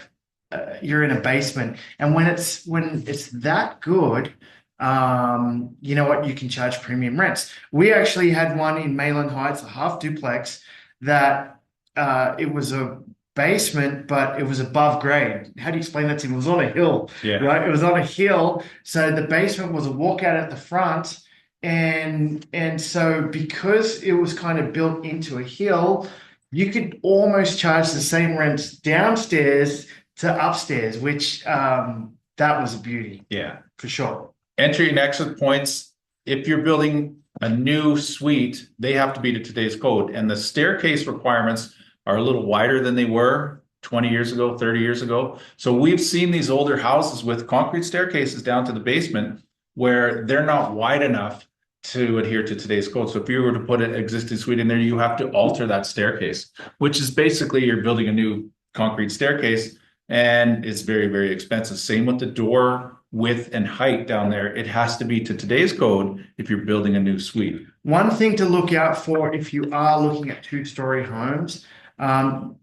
[SPEAKER 2] you're in a basement. And when it's that good, you know what, you can charge premium rents. We actually had one in Mayland Heights, a half duplex, that it was a basement, but it was above grade. How do you explain that to me? It was on a hill, right? It was on a hill, so the basement was a walkout at the front. And so because it was kind of built into a hill, you could almost charge the same rent downstairs to upstairs, which that was a beauty.
[SPEAKER 1] Yeah,
[SPEAKER 2] for sure.
[SPEAKER 1] Entry and exit points. If you're building a new suite, they have to be to today's code. And the staircase requirements are a little wider than they were 20 years ago, 30 years ago. So we've seen these older houses with concrete staircases down to the basement where they're not wide enough to adhere to today's code. So if you were to put an existing suite in there, you have to alter that staircase, which is basically you're building a new concrete staircase, and it's very, very expensive. Same with the door width and height down there. It has to be to today's code if you're building a new suite.
[SPEAKER 2] One thing to look out for if you are looking at two-story homes,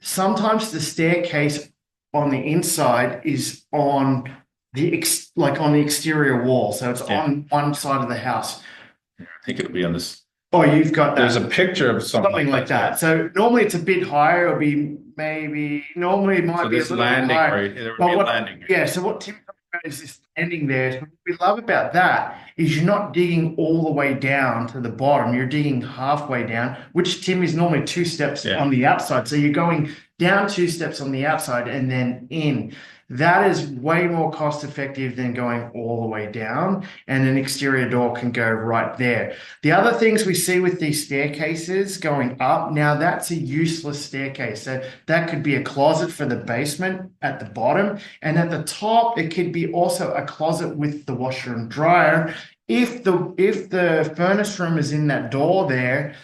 [SPEAKER 2] sometimes the staircase on the inside is on the exterior wall. So it's on one side of the house.
[SPEAKER 1] I think it'll be on this.
[SPEAKER 2] Oh, you've got that.
[SPEAKER 1] There's a picture of something
[SPEAKER 2] like that. So normally it's a bit higher. It'll be normally it might be a little
[SPEAKER 1] landing,
[SPEAKER 2] higher.
[SPEAKER 1] right? There would be a landing.
[SPEAKER 2] Yeah. So what Tim is this landing there. So what we love about that is you're not digging all the way down to the bottom. You're digging halfway down, which, Tim, is normally 2 steps on the outside. So you're going down 2 steps on the outside and then in. That is way more cost effective than going all the way down, and an exterior door can go right there. The other things we see with these staircases going up, now that's a useless staircase. So that could be a closet for the basement at the bottom, and at the top, it could be also a closet with the washer and dryer. If the furnace room is in that door there,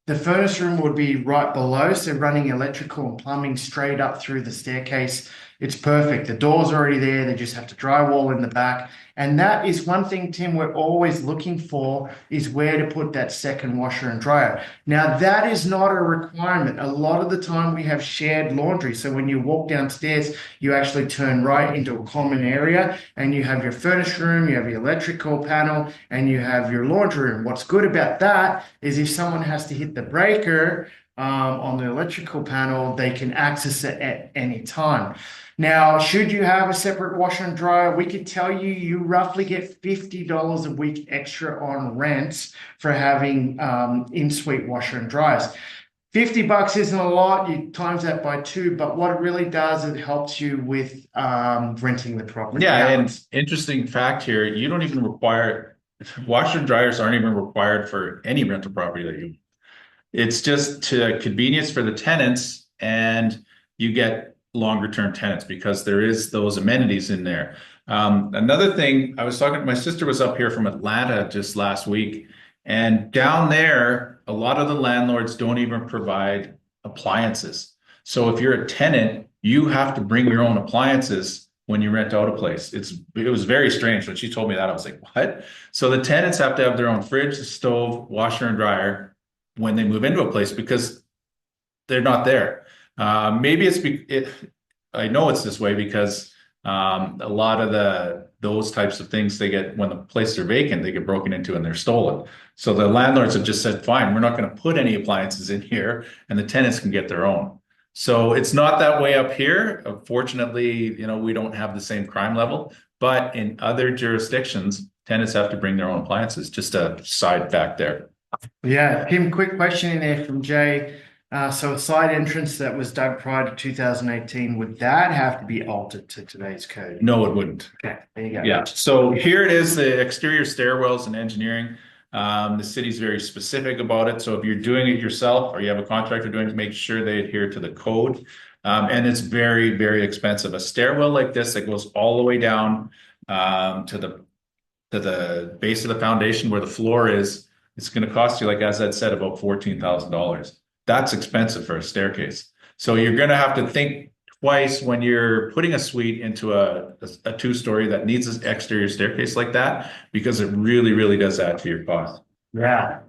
[SPEAKER 2] the furnace room would be right below, so running electrical and plumbing straight up through the staircase. It's perfect. The door's already there. They just have to drywall in the back. And that is one thing, Tim, we're always looking for, is where to put that second washer and dryer. Now, that is not a requirement. A lot of the time we have shared laundry. So when you walk downstairs, you actually turn right into a common area, and you have your furnace room, you have your electrical panel, and you have your laundry room. What's good about that is if someone has to hit the breaker on the electrical panel, they can access it at any time. Now, should you have a separate washer and dryer, we could tell you you roughly get $50 a week extra on rents for having in-suite washer and dryers. $50 isn't a lot. You times that by 2, but what it really does, it helps you with renting the property
[SPEAKER 1] Yeah,
[SPEAKER 2] out.
[SPEAKER 1] and interesting fact here, you don't even require washer and dryers aren't even required for any rental property that you. It's just to convenience for the tenants, and you get longer term tenants because there is those amenities in there. Another thing, I was talking, my sister was up here from Atlanta just last week, and down there, a lot of the landlords don't even provide appliances. So if you're a tenant, you have to bring your own appliances when you rent out a place. It was very strange when she told me that. I was like, what? So the tenants have to have their own fridge, stove, washer, and dryer when they move into a place because they're not there. Maybe I know it's this way because a lot of those types of things they get when the places are vacant, they get broken into and they're stolen. So the landlords have just said, fine, we're not going to put any appliances in here, and the tenants can get their own. So it's not that way up here. Fortunately, we don't have the same crime level, but in other jurisdictions, tenants have to bring their own appliances. Just a side fact there.
[SPEAKER 2] Yeah, Tim, quick question in there from Jay. So a side entrance that was dug prior to 2018, would that have to be altered to today's code?
[SPEAKER 1] No, it wouldn't.
[SPEAKER 2] Okay, there you go.
[SPEAKER 1] Yeah. So here it is, the exterior stairwells and engineering. The city's very specific about it. So if you're doing it yourself or you have a contractor doing it, make sure they adhere to the code. And it's very, very expensive. A stairwell like this that goes all the way down to the base of the foundation where the floor is, it's going to cost you, like Azad said, about $14,000. That's expensive for a staircase. So you're going to have to think twice when you're putting a suite into a 2-story that needs an exterior staircase like that, because it really, really does add to your cost.
[SPEAKER 2] Yeah.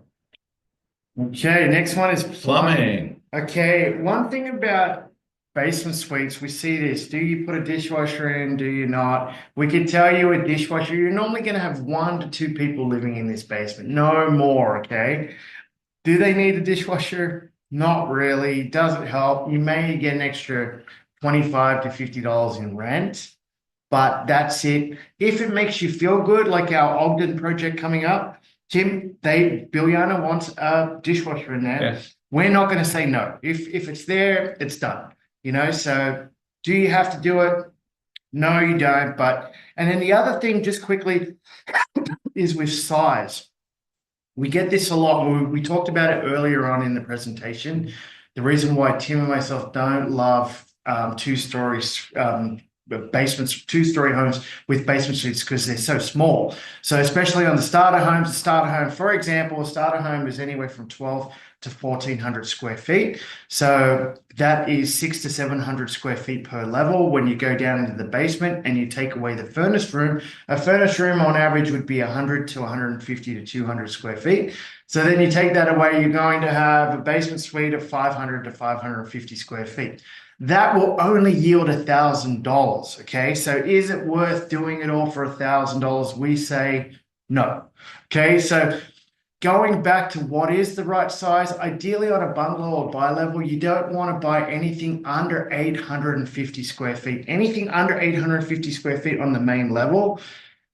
[SPEAKER 2] Okay, next one is plumbing. Okay, one thing about basement suites, we see this. Do you put a dishwasher in? Do you not? We can tell you a dishwasher, you're normally going to have 1 to 2 people living in this basement, no more, okay? Do they need a dishwasher? Not really. Does it help? You may get an extra $25 to $50 in rent, but that's it. If it makes you feel good, like our Ogden project coming up, Tim, Biljana wants a dishwasher in there.
[SPEAKER 1] Yes.
[SPEAKER 2] We're not going to say no. If it's there, it's done. So do you have to do it? No, you don't. And then the other thing, just quickly, is with size. We get this a lot. We talked about it earlier on in the presentation. The reason why Tim and myself don't love 2-story basements, 2-story homes with basement suites, because they're so small. So especially on the starter home, for example, a starter home is anywhere from 12 to 1,400 square feet. So that is 600 to 700 square feet per level. When you go down into the basement and you take away the furnace room, a furnace room on average would be 100 to 150 to 200 square feet. So then you take that away, you're going to have a basement suite of 500 to 550 square feet. That will only yield $1,000. Okay, so is it worth doing it all for $1,000? We say no. Okay, so going back to what is the right size, ideally on a bungalow or bi-level, you don't want to buy anything under 850 square feet. Anything under 850 square feet on the main level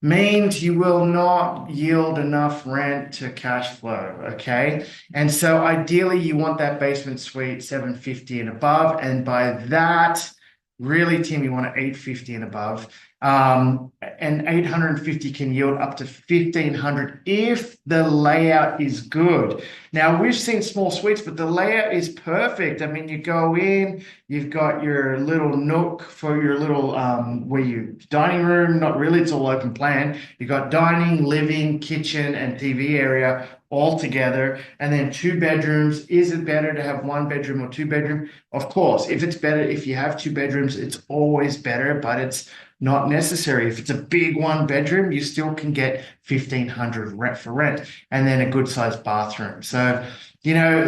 [SPEAKER 2] means you will not yield enough rent to cash flow, okay? And so ideally you want that basement suite 750 and above, and by that Really, Tim, you want an 850 and above. And 850 can yield up to 1500 if the layout is good. Now, we've seen small suites, but the layout is perfect. I mean, you go in, you've got your little nook for your little where you dining room, not really, it's all open plan. You've got dining, living, kitchen, and TV area all together, and then 2 bedrooms. Is it better to have 1 bedroom or 2 bedroom? Of course, if it's better, if you have 2 bedrooms, it's always better, but it's not necessary. If it's a big 1 bedroom, you still can get 1500 rent for rent, and then a good sized bathroom. So,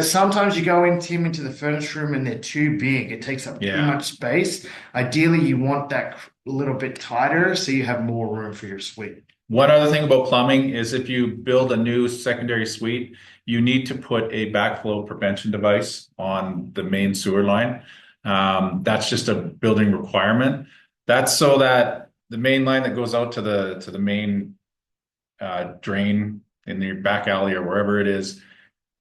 [SPEAKER 2] sometimes you go in, Tim, into the furnace room and they're too big. It takes up too
[SPEAKER 1] Yeah.
[SPEAKER 2] much space. Ideally, you want that a little bit tighter so you have more room for your suite.
[SPEAKER 1] One other thing about plumbing is if you build a new secondary suite, you need to put a backflow prevention device on the main sewer line. That's just a building requirement. That's so that the main line that goes out to the main drain in your back alley or wherever it is,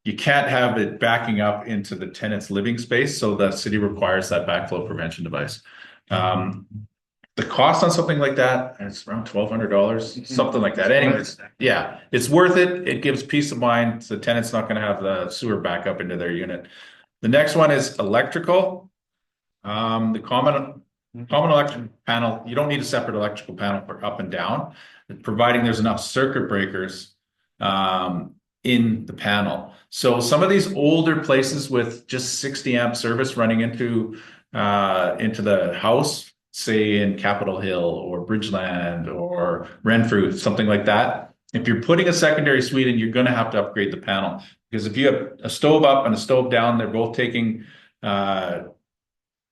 [SPEAKER 1] you can't have it backing up into the tenant's living space. So the city requires that backflow prevention device. Um, the cost on something like that, it's around $1,200, something like that. Anyways, yeah, it's worth it. It gives peace of mind. The tenant's not going to have the sewer back up into their unit. The next one is electrical. The common electrical panel, you don't need a separate electrical panel for up and down, providing there's enough circuit breakers in the panel. So some of these older places with just 60 amp service running into the house, say in Capitol Hill or Bridgeland or Renfrew, something like that. If you're putting a secondary suite in, you're going to have to upgrade the panel because if you have a stove up and a stove down, they're both taking 30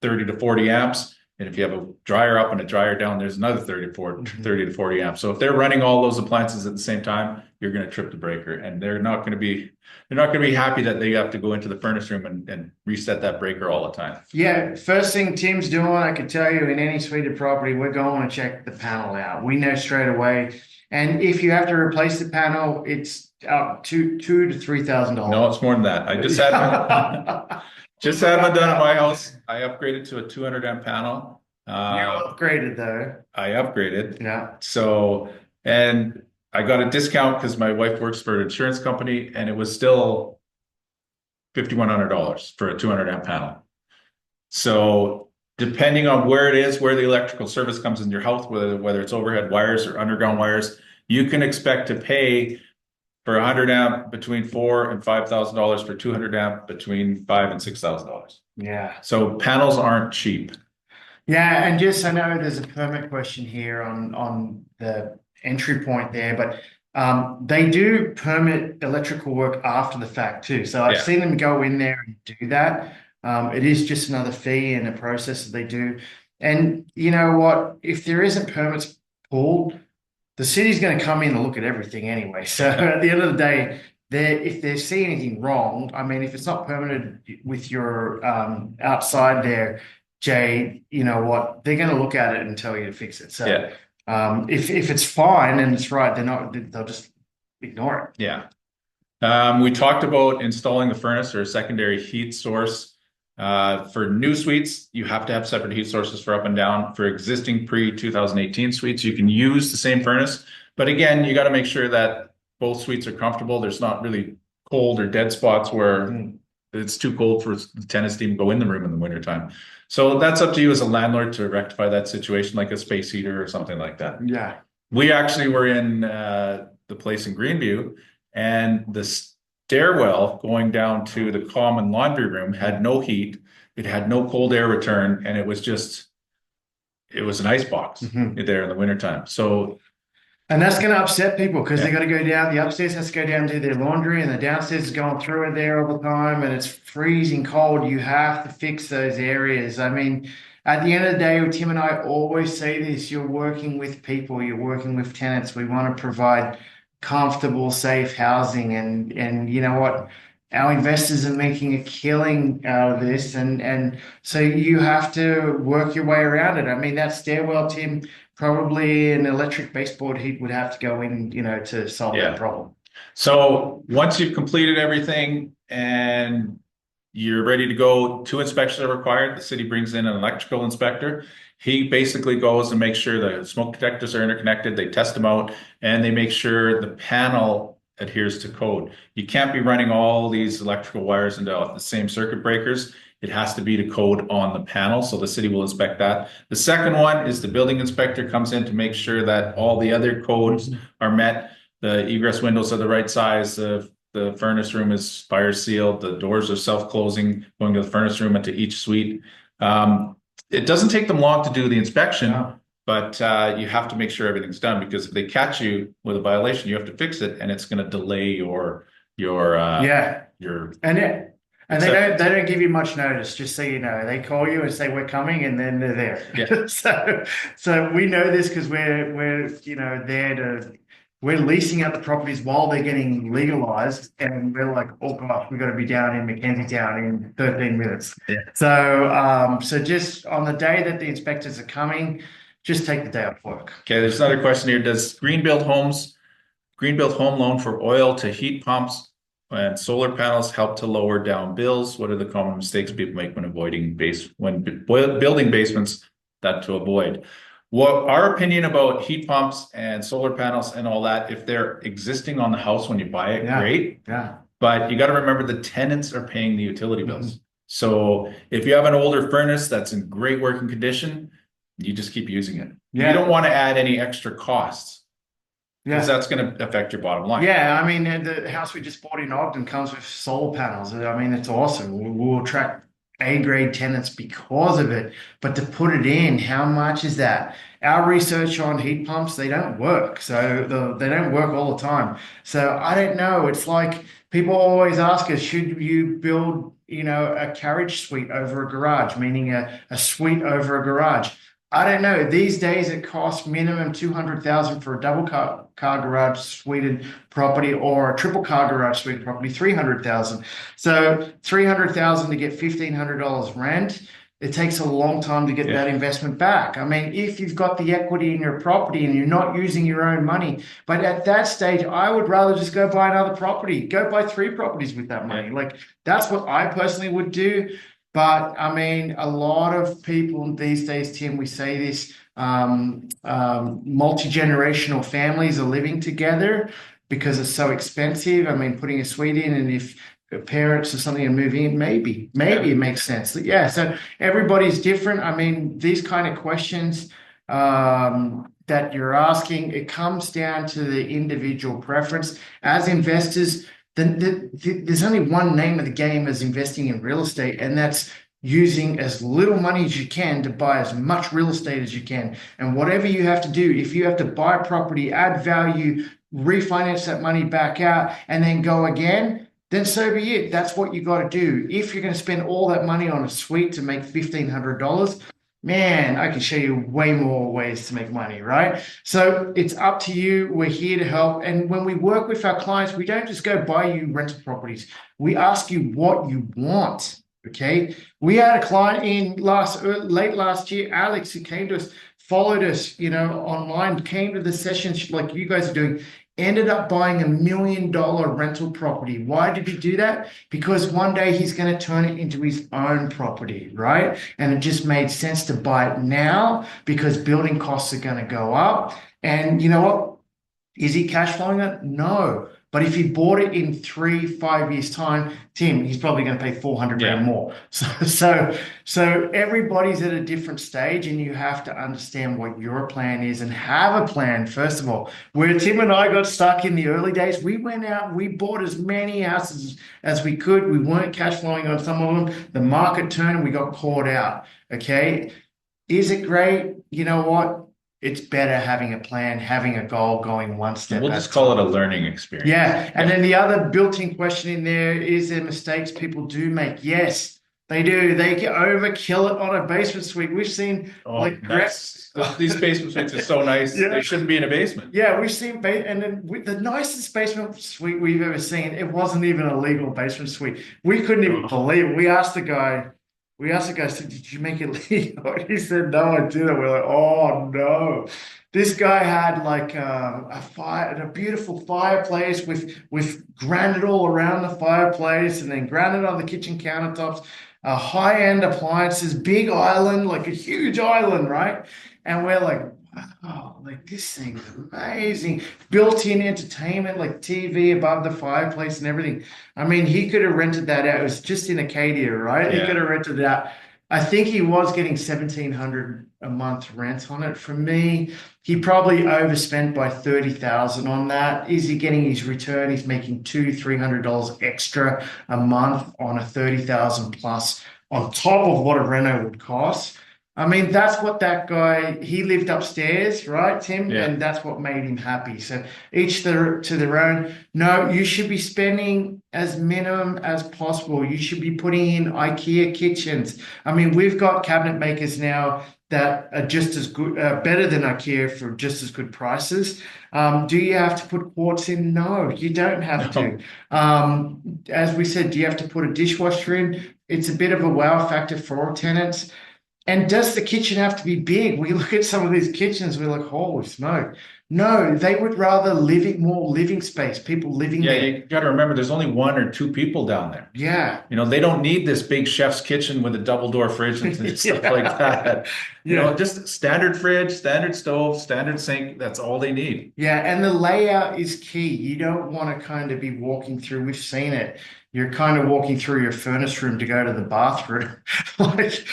[SPEAKER 1] to 40 amps. And if you have a dryer up and a dryer down, there's another 30 to 40 amps. So if they're running all those appliances at the same time, you're going to trip the breaker, and they're not going to be happy that they have to go into the furnace room and reset that breaker all the time.
[SPEAKER 2] Yeah, first thing Tim's doing, I can tell you, in any suite property, we're going to check the panel out. We know straight away. And if you have to replace the panel, it's up to $2,000 to $3,000.
[SPEAKER 1] No, it's more than that. I just had one done at my house. I upgraded to a 200 amp panel.
[SPEAKER 2] You upgraded though.
[SPEAKER 1] I upgraded.
[SPEAKER 2] Yeah.
[SPEAKER 1] So, and I got a discount because my wife works for an insurance company, and it was still $5,100 for a 200 amp panel. So, depending on where it is, where the electrical service comes in your house, whether it's overhead wires or underground wires, you can expect to pay for 100 amp between $4,000 and $5,000, for 200 amp between $5,000 and $6,000.
[SPEAKER 2] Yeah.
[SPEAKER 1] So panels aren't cheap.
[SPEAKER 2] Yeah, and just I know there's a permit question here on the entry point there, but they do permit electrical work after the fact too. So I've seen them go in there and do that. It is just another fee and a process that they do. And you know what? If there isn't permits pulled, the city's going to come in and look at everything anyway. So at the end of the day, if they see anything wrong, I mean, if it's not permitted with your outside there, Jay, you know what? They're going to look at it and tell you to fix it. So if it's fine and it's right, they'll just ignore it.
[SPEAKER 1] Yeah. We talked about installing the furnace or a secondary heat source. For new suites, you have to have separate heat sources for up and down. For existing pre-2018 suites, you can use the same furnace. But again, you got to make sure that both suites are comfortable. There's not really cold or dead spots where it's too cold for the tenants to even go in the room in the wintertime. So that's up to you as a landlord to rectify that situation, like a space heater or something like that.
[SPEAKER 2] Yeah.
[SPEAKER 1] We actually were in the place in Greenview, and the stairwell going down to the common laundry room had no heat. It had no cold air return, and it was an ice box there in the wintertime. So,
[SPEAKER 2] and that's going to upset people because they got to go down. The upstairs has to go down and do their laundry, and the downstairs is going through it there all the time, and it's freezing cold. You have to fix those areas. I mean, at the end of the day, Tim and I always say this: you're working with people, you're working with tenants. We want to provide comfortable, safe housing, and you know what? Our investors are making a killing out of this, and so you have to work your way around it. I mean, that stairwell, Tim, probably an electric baseboard heat would have to go in, to solve that problem.
[SPEAKER 1] So once you've completed everything and you're ready to go. 2 inspections are required. The city brings in an electrical inspector. He basically goes and makes sure the smoke detectors are interconnected. They test them out and they make sure the panel adheres to code. You can't be running all these electrical wires into the same circuit breakers. It has to be to code on the panel. So the city will inspect that. The second one is the building inspector comes in to make sure that all the other codes are met. The egress windows are the right size. The furnace room is fire sealed. The doors are self-closing, going to the furnace room into each suite. It doesn't take them long to do the inspection,
[SPEAKER 2] Wow.
[SPEAKER 1] but you have to make sure everything's done because if they catch you with a violation, you have to fix it, and it's going to delay your
[SPEAKER 2] Yeah.
[SPEAKER 1] your
[SPEAKER 2] And it, and
[SPEAKER 1] acceptance.
[SPEAKER 2] they don't give you much notice, just so you know. They call you and say we're coming, and then they're
[SPEAKER 1] Yeah,
[SPEAKER 2] there. So we know this because we're there to we're leasing out the properties while they're getting legalized, and we're like, oh gosh, we've got to be down in Mackenzie Town in 13 minutes.
[SPEAKER 1] yeah.
[SPEAKER 2] So just on the day that the inspectors are coming, just take the day off work.
[SPEAKER 1] Okay, there's another question here. Does Greenbuild home loan for oil to heat pumps and solar panels help to lower down bills? What are the common mistakes people make when building basements that to avoid? What our opinion about heat pumps and solar panels and all that, if they're existing on the house when you buy it,
[SPEAKER 2] Yeah,
[SPEAKER 1] great.
[SPEAKER 2] yeah.
[SPEAKER 1] But you got to remember the tenants are paying the utility bills.
[SPEAKER 2] Mhm.
[SPEAKER 1] So if you have an older furnace that's in great working condition, you just keep using it. You don't
[SPEAKER 2] Yeah,
[SPEAKER 1] want to add any extra costs because
[SPEAKER 2] yeah.
[SPEAKER 1] that's going to affect your bottom line.
[SPEAKER 2] Yeah, I mean, the house we just bought in Ogden comes with solar panels. I mean, it's awesome. We'll attract A-grade tenants because of it. But to put it in, how much is that? Our research on heat pumps, they don't work. They don't work all the time. So I don't know. It's like people always ask us, should you build, a carriage suite over a garage, meaning a suite over a garage? I don't know. These days, it costs minimum 200,000 for a double car garage suited property, or a triple car garage suited property, 300,000. So 300,000 to get $1,500 rent. It takes a long time to get
[SPEAKER 1] Yeah.
[SPEAKER 2] that investment back. I mean, if you've got the equity in your property and you're not using your own money, but at that stage, I would rather just go buy another property, go buy 3 properties with that money.
[SPEAKER 1] Yeah.
[SPEAKER 2] Like that's what I personally would do. But I mean, a lot of people these days, Tim, we say this, multi-generational families are living together because it's so expensive. I mean, putting a suite in, and if parents or something are moving in, maybe it makes sense. Yeah, so everybody's different. I mean, these kind of questions that you're asking, it comes down to the individual preference. As investors, there's only one name of the game as investing in real estate, and that's using as little money as you can to buy as much real estate as you can. And whatever you have to do, if you have to buy a property, add value, refinance that money back out, and then go again, then so be it. That's what you got to do. If you're going to spend all that money on a suite to make $1,500, man, I can show you way more ways to make money, right? So it's up to you. We're here to help. And when we work with our clients, we don't just go buy you rental properties. We ask you what you want. Okay. We had a client in late last year, Alex, who came to us, followed us, online, came to the sessions like you guys are doing, ended up buying $1 million rental property. Why did he do that? Because one day he's going to turn it into his own property, right? And it just made sense to buy it now because building costs are going to go up. And you know what? Is he cash flowing it? No. But if he bought it in 3-5 years' time, Tim, he's probably going to pay 400 grand more. So everybody's at a different stage, and you have to understand what your plan is and have a plan. First of all, where Tim and I got stuck in the early days, we went out, we bought as many houses as we could. We weren't cash flowing on some of them. The market turned, and we got caught out. Okay, is it great? You know what? It's better having a plan, having a goal, going one step
[SPEAKER 1] We'll
[SPEAKER 2] at
[SPEAKER 1] just
[SPEAKER 2] a
[SPEAKER 1] call it
[SPEAKER 2] time.
[SPEAKER 1] a learning experience.
[SPEAKER 2] Yeah. And then the other built-in question in there is there mistakes people do make? Yes, they do. They can overkill it on a basement suite. We've seen
[SPEAKER 1] Oh, nice.
[SPEAKER 2] oh,
[SPEAKER 1] These basement suites are so nice.
[SPEAKER 2] yeah.
[SPEAKER 1] They shouldn't be in a basement.
[SPEAKER 2] Yeah, we've seen, and then the nicest basement suite we've ever seen, it wasn't even a legal basement suite. We couldn't even believe it. We asked the guy, said, did you make it legal? He said, no, I didn't. We're like, oh no. This guy had like a beautiful fireplace with granite all around the fireplace, and then granite on the kitchen countertops, high-end appliances, big island, like a huge island, right? And we're like, wow, like this thing's amazing. Built-in entertainment, like TV above the fireplace and everything. I mean, he could have rented that out. It was just in Acadia, right? He could
[SPEAKER 1] Yeah.
[SPEAKER 2] have rented it out. I think he was getting 1,700 a month rent on it. For me, he probably overspent by 30,000 on that. Is he getting his return? He's making $300 extra a month on a 30,000 plus on top of what a reno would cost. I mean, that's what that guy, he lived upstairs, right, Tim?
[SPEAKER 1] Yeah.
[SPEAKER 2] And that's what made him happy. So each to their own. No, you should be spending as minimum as possible. You should be putting in IKEA kitchens. I mean, we've got cabinet makers now that are just as good, better than IKEA for just as good prices. Do you have to put quartz in? No, you don't have to.
[SPEAKER 1] No.
[SPEAKER 2] As we said, do you have to put a dishwasher in? It's a bit of a wow factor for tenants. And does the kitchen have to be big? We look at some of these kitchens, we're like, holy smoke. No, they would rather more living space, people living
[SPEAKER 1] Yeah,
[SPEAKER 2] there.
[SPEAKER 1] you got to remember there's only one or two people down there.
[SPEAKER 2] Yeah.
[SPEAKER 1] They don't need this big chef's kitchen with a double door fridge and stuff like
[SPEAKER 2] Yeah.
[SPEAKER 1] that.
[SPEAKER 2] Yeah.
[SPEAKER 1] Just standard fridge, standard stove, standard sink. That's all they need.
[SPEAKER 2] Yeah, and the layout is key. You don't want to kind of be walking through, we've seen it. You're kind of walking through your furnace room to go to the bathroom. Like,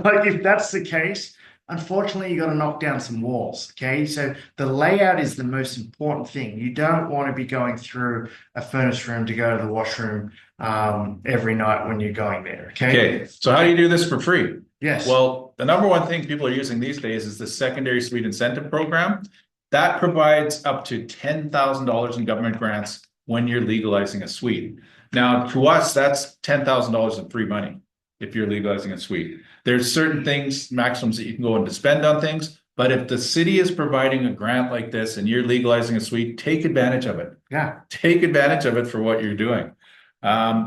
[SPEAKER 2] like if that's the case, unfortunately, you got to knock down some walls. Okay. So the layout is the most important thing. You don't want to be going through a furnace room to go to the washroom every night when you're going there. Okay.
[SPEAKER 1] Okay, so how do you do this for free?
[SPEAKER 2] Yes.
[SPEAKER 1] Well, the number one thing people are using these days is the secondary suite incentive program. That provides up to $10,000 in government grants when you're legalizing a suite. Now, to us, that's $10,000 in free money if you're legalizing a suite. There's certain things, maximums that you can go in to spend on things, but if the city is providing a grant like this and you're legalizing a suite, take advantage of it.
[SPEAKER 2] Yeah.
[SPEAKER 1] Take advantage of it for what you're doing.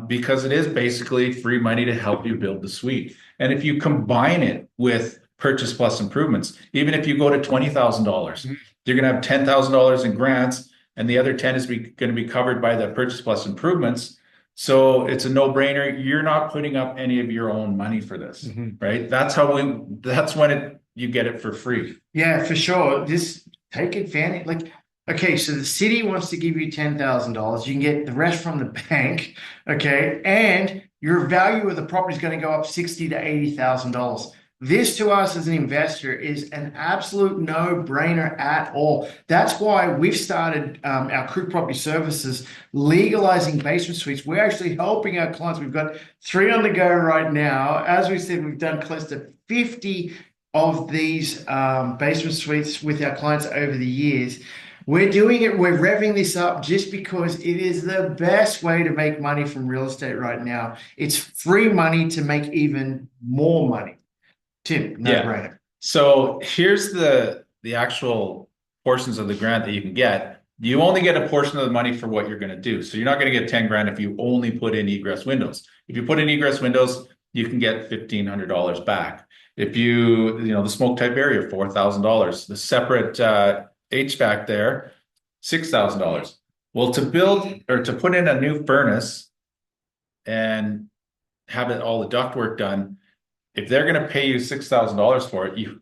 [SPEAKER 1] Because it is basically free money to help you build the suite. And if you combine it with purchase plus improvements, even if you go to $20,000, you're going to have $10,000 in grants, and the other 10 is going to be covered by the purchase plus improvements. So it's a no-brainer. You're not putting up any of your own money for this, right? That's when you get it for free.
[SPEAKER 2] Yeah, for sure. Just take advantage. Like, okay, so the city wants to give you $10,000. You can get the rest from the bank, okay, and your value of the property is going to go up $60,000 to $80,000. This to us as an investor is an absolute no-brainer at all. That's why we've started our Crew Property Services legalizing basement suites. We're actually helping our clients. We've got 3 on the go right now. As we said, we've done close to 50 of these basement suites with our clients over the years. We're doing it, we're revving this up just because it is the best way to make money from real estate right now. It's free money to make even more money. Tim, no brainer.
[SPEAKER 1] So here's the actual portions of the grant that you can get. You only get a portion of the money for what you're going to do. So you're not going to get 10 grand if you only put in egress windows. If you put in egress windows, you can get $1,500 back. If the smoke type area, $4,000. The separate HVAC there, $6,000. Well, to build or to put in a new furnace and have all the ductwork done, if they're going to pay you $6,000 for it, you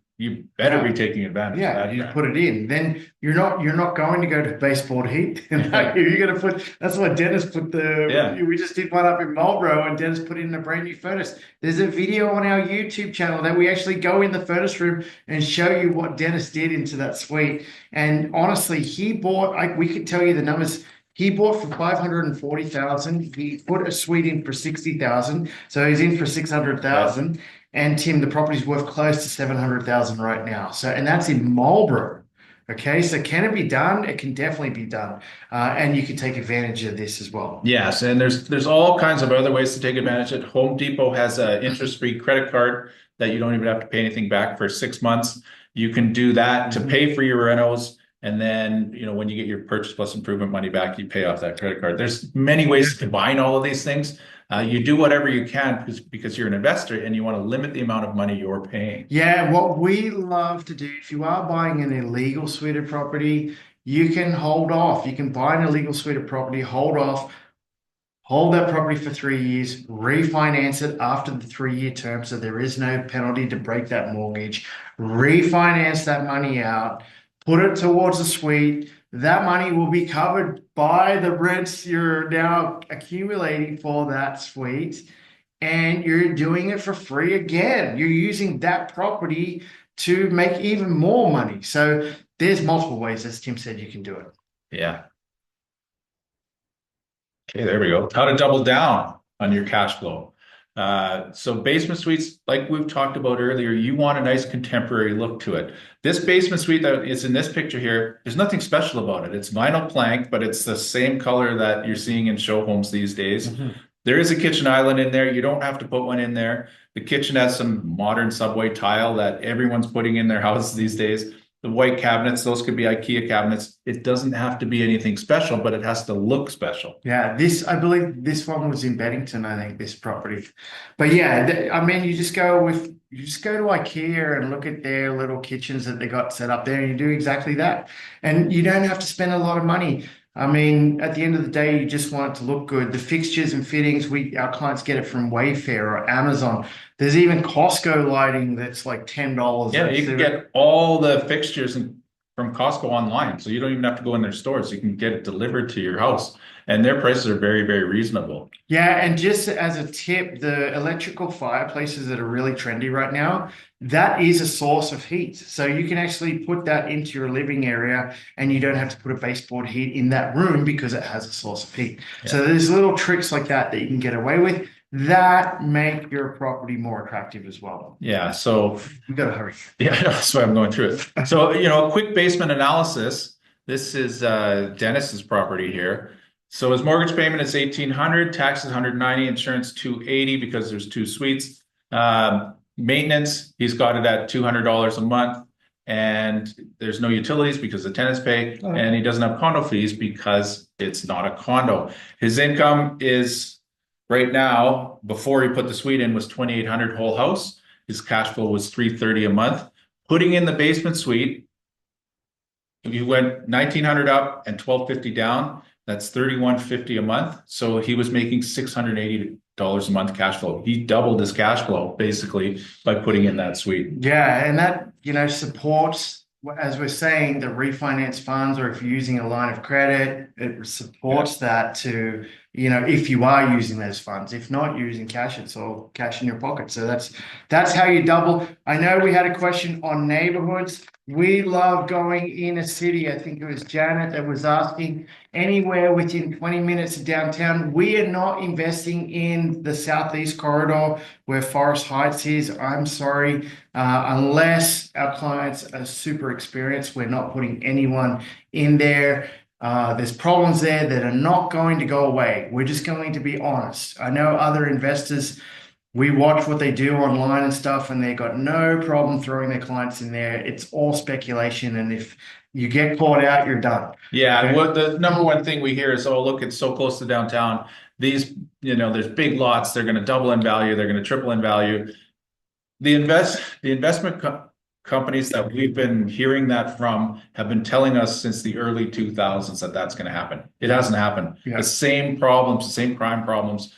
[SPEAKER 1] better be taking advantage of that.
[SPEAKER 2] You put it in. Then you're not going to go to baseboard heat. You're going to put. That's why Dennis put we just did one up in Marlborough, and Dennis put in a brand new furnace. There's a video on our YouTube channel that we actually go in the furnace room and show you what Dennis did into that suite. And honestly, he bought. We could tell you the numbers. He bought for 540,000. He put a suite in for 60,000. So he's in for 600,000. And Tim, the property's worth close to 700,000 right now. So, and that's in Marlborough. Okay, so can it be done? It can definitely be done, and you can take advantage of this as well.
[SPEAKER 1] Yes, and there's all kinds of other ways to take advantage of it. Home Depot has an interest-free credit card that you don't even have to pay anything back for 6 months. You can do that to pay for your renos. And then, when you get your purchase plus improvement money back, you pay off that credit card. There's many ways to combine all of these things. You do whatever you can because you're an investor and you want to limit the amount of money you're paying.
[SPEAKER 2] Yeah, what we love to do, if you are buying an illegal suite of property, you can hold off. You can buy an illegal suite of property, hold off, hold that property for 3 years, refinance it after the 3 year term, so there is no penalty to break that mortgage, refinance that money out, put it towards a suite. That money will be covered by the rents you're now accumulating for that suite, and you're doing it for free again. You're using that property to make even more money. So there's multiple ways, as Tim said, you can do it.
[SPEAKER 1] Yeah. Okay, there we go. How to double down on your cash flow. So basement suites, like we've talked about earlier, you want a nice contemporary look to it. This basement suite that is in this picture here, there's nothing special about it. It's vinyl plank, but it's the same color that you're seeing in show homes these days. There is a kitchen island in there. You don't have to put one in there. The kitchen has some modern subway tile that everyone's putting in their houses these days. The white cabinets, those could be IKEA cabinets. It doesn't have to be anything special, but it has to look special.
[SPEAKER 2] Yeah, I believe this one was in Beddington, I think, this property. But yeah, I mean, you just go to IKEA and look at their little kitchens that they got set up there, and you do exactly that. And you don't have to spend a lot of money. I mean, at the end of the day, you just want it to look good. The fixtures and fittings, our clients get it from Wayfair or Amazon. There's even Costco lighting that's like $10.
[SPEAKER 1] Yeah, you can get all the fixtures from Costco online, so you don't even have to go in their stores. You can get it delivered to your house, and their prices are very, very reasonable.
[SPEAKER 2] Yeah, and just as a tip, the electrical fireplaces that are really trendy right now, that is a source of heat. So you can actually put that into your living area and you don't have to put a baseboard heat in that room because it has a source of heat.
[SPEAKER 1] Yeah.
[SPEAKER 2] So there's little tricks like that that you can get away with that make your property more attractive as well.
[SPEAKER 1] Yeah, so
[SPEAKER 2] We got to hurry.
[SPEAKER 1] yeah, that's why I'm going through it. So, a quick basement analysis. This is Dennis's property here. So his mortgage payment is 1,800, taxes 190, insurance 280 because there's two suites. Maintenance, he's got it at $200 a month, and there's no utilities because the tenants pay, and he doesn't have condo fees because it's not a condo. His income is right now, before he put the suite in, was 2,800 whole house. His cash flow was 330 a month. Putting in the basement suite, if you went 1,900 up and 1,250 down, that's 3,150 a month. So he was making $680 a month cash flow. He doubled his cash flow basically by putting in that suite.
[SPEAKER 2] Yeah, and that, supports, as we're saying, the refinance funds, or if you're using a line of credit, it supports that to, if you are using those funds. If not, you're using cash, it's all cash in your pocket. So that's how you double. I know we had a question on neighborhoods. We love going in a city. I think it was Janet that was asking, anywhere within 20 minutes of downtown. We are not investing in the Southeast corridor where Forest Heights is. I'm sorry. Unless our clients are super experienced, we're not putting anyone in there. There's problems there that are not going to go away. We're just going to be honest. I know other investors, we watch what they do online and stuff, and they got no problem throwing their clients in there. It's all speculation, and if you get caught out, you're done.
[SPEAKER 1] Yeah, okay? What the number one thing we hear is, oh, look, it's so close to downtown. These, there's big lots. They're going to double in value. They're going to triple in value. The investment companies that we've been hearing that from have been telling us since the early 2000s that that's going to happen. It hasn't happened. Yeah. The same problems, the same crime problems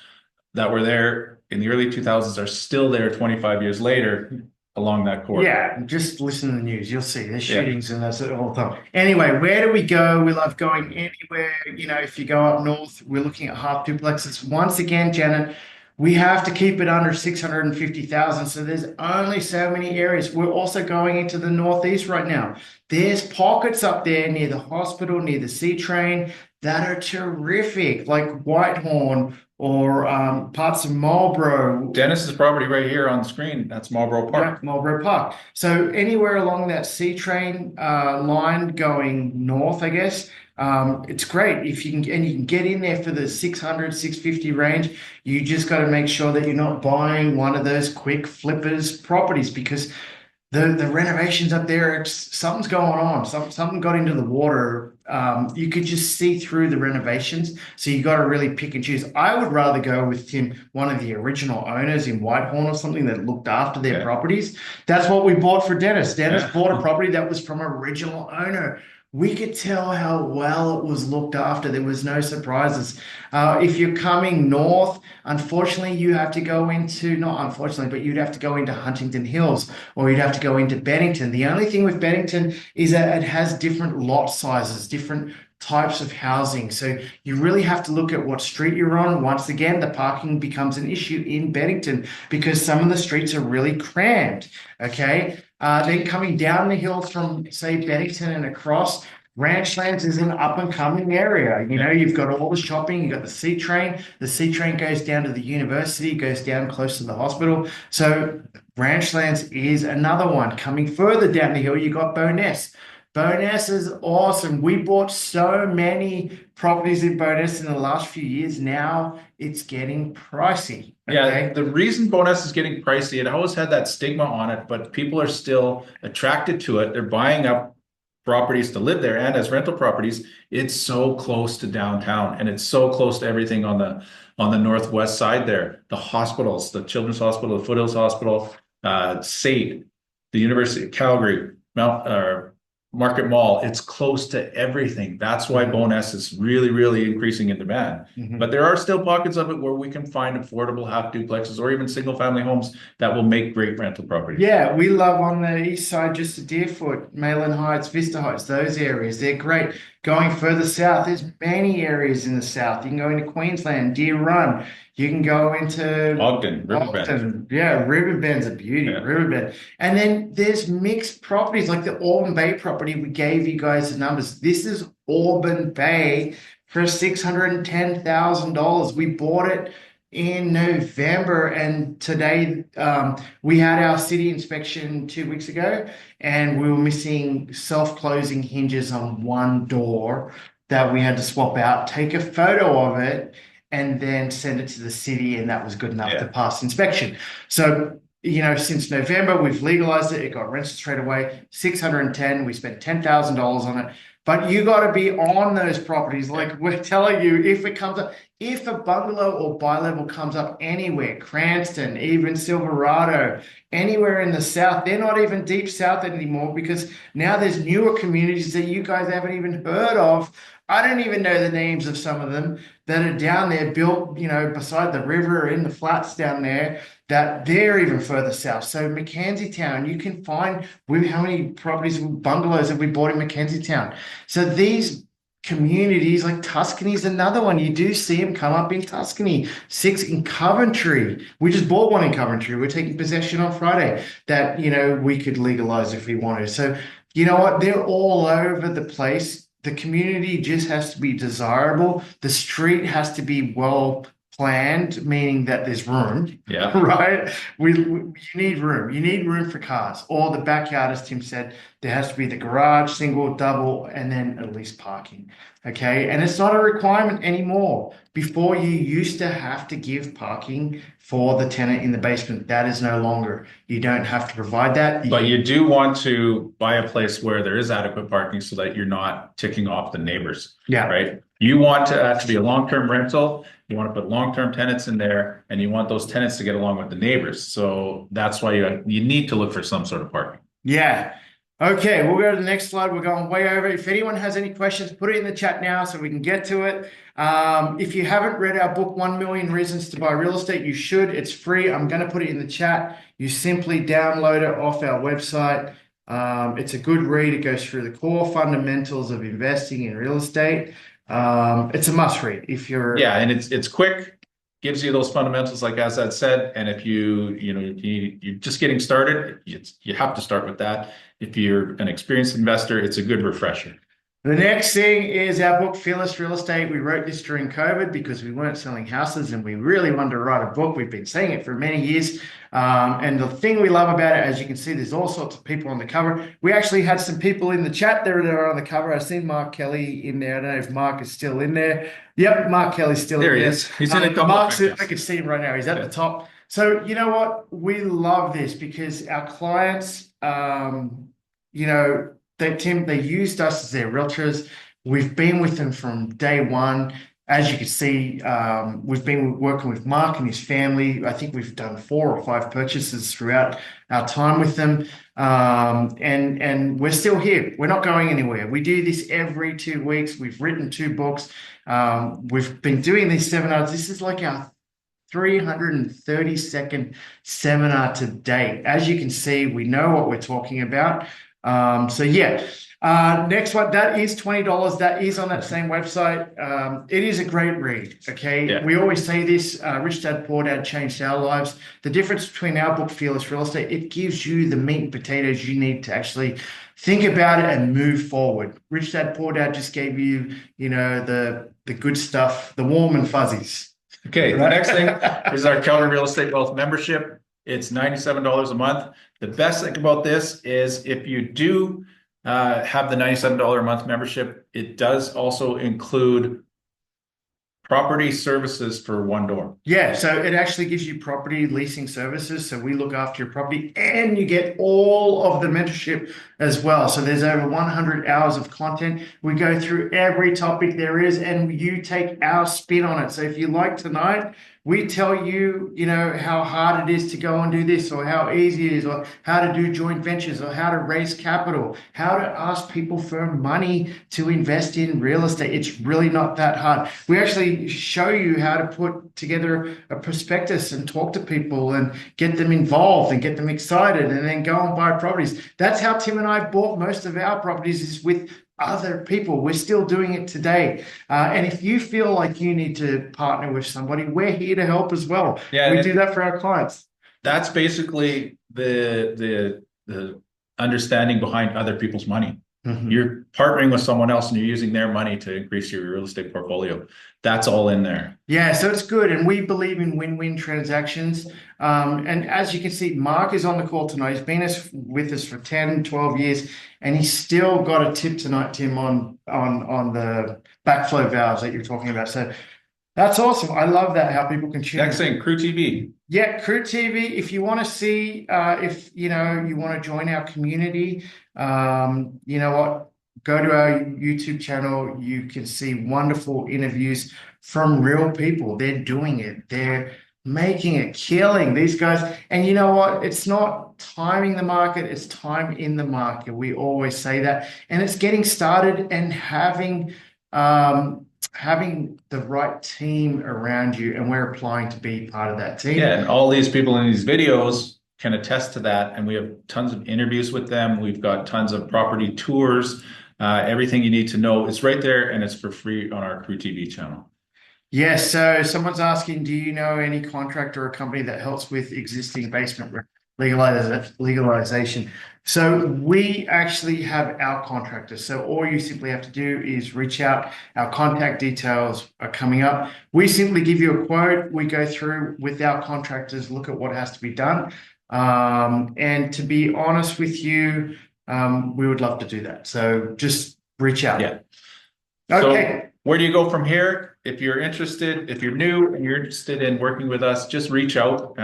[SPEAKER 1] that were there in the early 2000s are still there 25 years later along that corridor.
[SPEAKER 2] Yeah, just listen to the news. You'll see there's shootings and that's it all the time. Anyway, where do we go? We love going anywhere. If you go up north, we're looking at half duplexes. Once again, Janet, we have to keep it under 650,000. So there's only so many areas. We're also going into the Northeast right now. There's pockets up there near the hospital, near the C train that are terrific, like Whitehorn or parts of Marlborough.
[SPEAKER 1] Dennis's property right here on the screen, that's Marlborough Park.
[SPEAKER 2] Yeah, Marlborough Park. So anywhere along that C train line going north, I guess, it's great if you can get in there for the 600, 650 range. You just got to make sure that you're not buying one of those quick flippers properties, because the renovations up there, something's going on. Something got into the water you could just see through the renovations. So you got to really pick and choose. I would rather go with Tim, one of the original owners in Whitehorn or something that looked after their properties. That's what we bought for Dennis. Dennis bought a property that was from original owner. We could tell how well it was looked after. There was no surprises. If you're coming north, unfortunately, you have to go into, not unfortunately, but you'd have to go into Huntington Hills or you'd have to go into Bennington. The only thing with Bennington is that it has different lot sizes, different types of housing. So you really have to look at what street you're on. Once again, the parking becomes an issue in Bennington because some of the streets are really crammed. Okay. Then coming down the hill from, say, Bennington and across, Ranchlands is an up and coming area. You know, you've got all the shopping, you've got the C train. The C train goes down to the university, goes down close to the hospital. So Ranchlands is another one. Coming further down the hill, you got Bowness. Bowness is awesome. We bought so many properties in Bowness in the last few years. Now it's getting pricey.
[SPEAKER 1] Yeah, the reason Bowness is getting pricey, it always had that stigma on it, but people are still attracted to it. They're buying up properties to live there, and as rental properties, it's so close to downtown and it's so close to everything on the northwest side there. The hospitals, the Children's Hospital, the Foothills Hospital, SAIT, the University of Calgary, Market Mall, it's close to everything. That's why Bowness is really, really increasing in demand. But there are still pockets of it where we can find affordable half duplexes or even single family homes that will make great rental properties.
[SPEAKER 2] Yeah, we love on the east side, just to Deerfoot, Mayland Heights, Vista Heights, those areas. They're great. Going further south, there's many areas in the south. You can go into Queensland, Deer Run. You can go into
[SPEAKER 1] Ogden, Riverbend.
[SPEAKER 2] Yeah, Riverbend's a beauty, Riverbend. And then there's mixed properties like the Auburn Bay property. We gave you guys the numbers. This is Auburn Bay for $610,000. We bought it in November, and today we had our city inspection 2 weeks ago, and we were missing self-closing hinges on one door that we had to swap out, take a photo of it, and then send it to the city, and that was good enough to pass inspection. So, you know, since November, we've legalized it. It got rented straight away, 610. We spent $10,000 on it. But you got to be on those properties. Like we're telling you, if it comes up, if a bungalow or bi-level comes up anywhere, Cranston, even Silverado, anywhere in the south, they're not even deep south anymore because now there's newer communities that you guys haven't even heard of. I don't even know the names of some of them that are down there built, you know, beside the river or in the flats down there, that they're even further south. So Mackenzie Town, you can find how many properties, bungalows have we bought in Mackenzie Town? So these communities, like Tuscany is another one. You do see them come up in Tuscany. 6 in Coventry. We just bought one in Coventry. We're taking possession on Friday that, you know, we could legalize if we wanted. So, you know what? They're all over the place. The community just has to be desirable. The street has to be well planned, meaning that there's room.
[SPEAKER 1] Yeah.
[SPEAKER 2] Right? You need room. You need room for cars. Or the backyard, as Tim said, there has to be the garage, single, double, and then at least parking. Okay. And it's not a requirement anymore. Before, you used to have to give parking for the tenant in the basement. That is no longer. You don't have to provide that.
[SPEAKER 1] But you do want to buy a place where there is adequate parking so that you're not ticking off the neighbors.
[SPEAKER 2] Yeah.
[SPEAKER 1] Right. You want to be a long-term rental. You want to put long-term tenants in there, and you want those tenants to get along with the neighbors. So that's why you need to look for some sort of parking.
[SPEAKER 2] Yeah. Okay, we'll go to the next slide. We're going way over. If anyone has any questions, put it in the chat now so we can get to it. If you haven't read our book, 1 Million Reasons to Buy Real Estate, you should. It's free. I'm going to put it in the chat. You simply download it off our website. It's a good read. It goes through the core fundamentals of investing in real estate. It's a must read if you're.
[SPEAKER 1] Yeah, and it's quick. Gives you those fundamentals, like Azad said. And if you're just getting started, you have to start with that. If you're an experienced investor, it's a good refresher.
[SPEAKER 2] The next thing is our book, Fearless Real Estate. We wrote this during COVID because we weren't selling houses and we really wanted to write a book. We've been saying it for many years. And the thing we love about it, as you can see, there's all sorts of people on the cover. We actually had some people in the chat there that are on the cover. I've seen Mark Kelly in there. I don't know if Mark is still in there. Yep, Mark Kelly's still in there.
[SPEAKER 1] There he is. He's in a couple.
[SPEAKER 2] Mark's, I can see him right now. He's at the top. So you know what? We love this because our clients, Tim, they used us as their realtors. We've been with them from day one. As you can see, we've been working with Mark and his family. I think we've done 4 or 5 purchases throughout our time with them. And we're still here. We're not going anywhere. We do this every 2 weeks. We've written 2 books. We've been doing these seminars. This is like our 332nd seminar to date. As you can see, we know what we're talking about. So yeah, next one, that is $20. That is on that same website. It is a great read. Okay.
[SPEAKER 1] Yeah.
[SPEAKER 2] We always say this, Rich Dad, Poor Dad changed our lives. The difference between our book, Fearless Real Estate, it gives you the meat and potatoes you need to actually think about it and move forward. Rich Dad, Poor Dad just gave you, the good stuff, the warm and fuzzies.
[SPEAKER 1] Okay, the next thing is our Calgary Real Estate Wealth membership. It's $97 a month. The best thing about this is if you do have the $97 a month membership, it does also include property services for one door.
[SPEAKER 2] Yeah, so it actually gives you property leasing services. So we look after your property and you get all of the mentorship as well. So there's over 100 hours of content. We go through every topic there is and you take our spin on it. So if you like tonight, we tell you, how hard it is to go and do this, or how easy it is, or how to do joint ventures, or how to raise capital, how to ask people for money to invest in real estate. It's really not that hard. We actually show you how to put together a prospectus and talk to people and get them involved and get them excited and then go and buy properties. That's how Tim and I bought most of our properties, is with other people. We're still doing it today. And if you feel like you need to partner with somebody, we're here to help as well.
[SPEAKER 1] Yeah,
[SPEAKER 2] we do that for our clients.
[SPEAKER 1] That's basically the understanding behind other people's money. Mm-hmm. You're partnering with someone else and you're using their money to increase your real estate portfolio. That's all in there.
[SPEAKER 2] Yeah, so it's good. And we believe in win-win transactions. And as you can see, Mark is on the call tonight. He's been with us for 10, 12 years, and he's still got a tip tonight, Tim, on the backflow valves that you're talking about. So that's awesome. I love that, how people can tune.
[SPEAKER 1] Next thing, Crew TV.
[SPEAKER 2] Yeah, Crew TV. If you want to see, if you want to join our community, you know what? Go to our YouTube channel. You can see wonderful interviews from real people. They're doing it. They're making a killing, these guys. And you know what? It's not timing the market. It's time in the market. We always say that. And it's getting started and having the right team around you. And we're applying to be part of that team.
[SPEAKER 1] Yeah, and all these people in these videos can attest to that. And we have tons of interviews with them. We've got tons of property tours. Everything you need to know is right there, and it's for free on our Crew TV channel.
[SPEAKER 2] Yes. So someone's asking, do you know any contractor or company that helps with existing basement legalization? So we actually have our contractors. So all you simply have to do is reach out. Our contact details are coming up. We simply give you a quote. We go through with our contractors, look at what has to be done. And to be honest with you, we would love to do that. So just reach out.
[SPEAKER 1] Yeah.
[SPEAKER 2] Okay.
[SPEAKER 1] So where do you go from here? If you're interested, if you're new and you're interested in working with us, just reach out.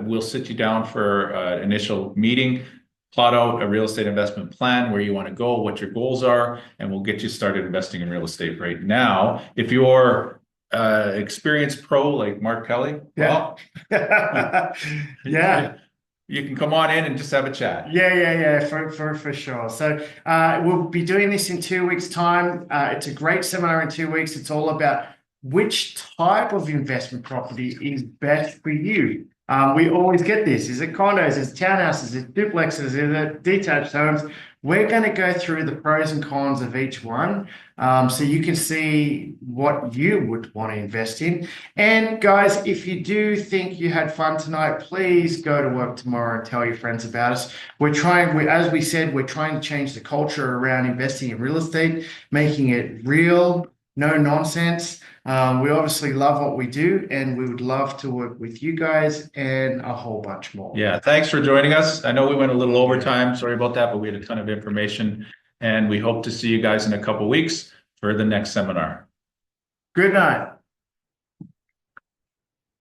[SPEAKER 1] We'll sit you down for an initial meeting, plot out a real estate investment plan, where you want to go, what your goals are, and we'll get you started investing in real estate right now. If you're experienced pro like Mark Kelly,
[SPEAKER 2] yeah.
[SPEAKER 1] Well,
[SPEAKER 2] yeah.
[SPEAKER 1] You can come on in and just have a chat.
[SPEAKER 2] Yeah, for sure. So we'll be doing this in 2 weeks' time. It's a great seminar in 2 weeks. It's all about which type of investment property is best for you. We always get this. Is it condos? Is it townhouses? Is it duplexes? Is it detached homes? We're going to go through the pros and cons of each one, so you can see what you would want to invest in. And guys, if you do think you had fun tonight, please go to work tomorrow and tell your friends about us. As we said, we're trying to change the culture around investing in real estate, making it real, no nonsense. We obviously love what we do, and we would love to work with you guys and a whole bunch more.
[SPEAKER 1] Yeah, thanks for joining us. I know we went a little over time. Sorry about that, but we had a ton of information, and we hope to see you guys in a couple weeks for the next seminar.
[SPEAKER 2] Good night.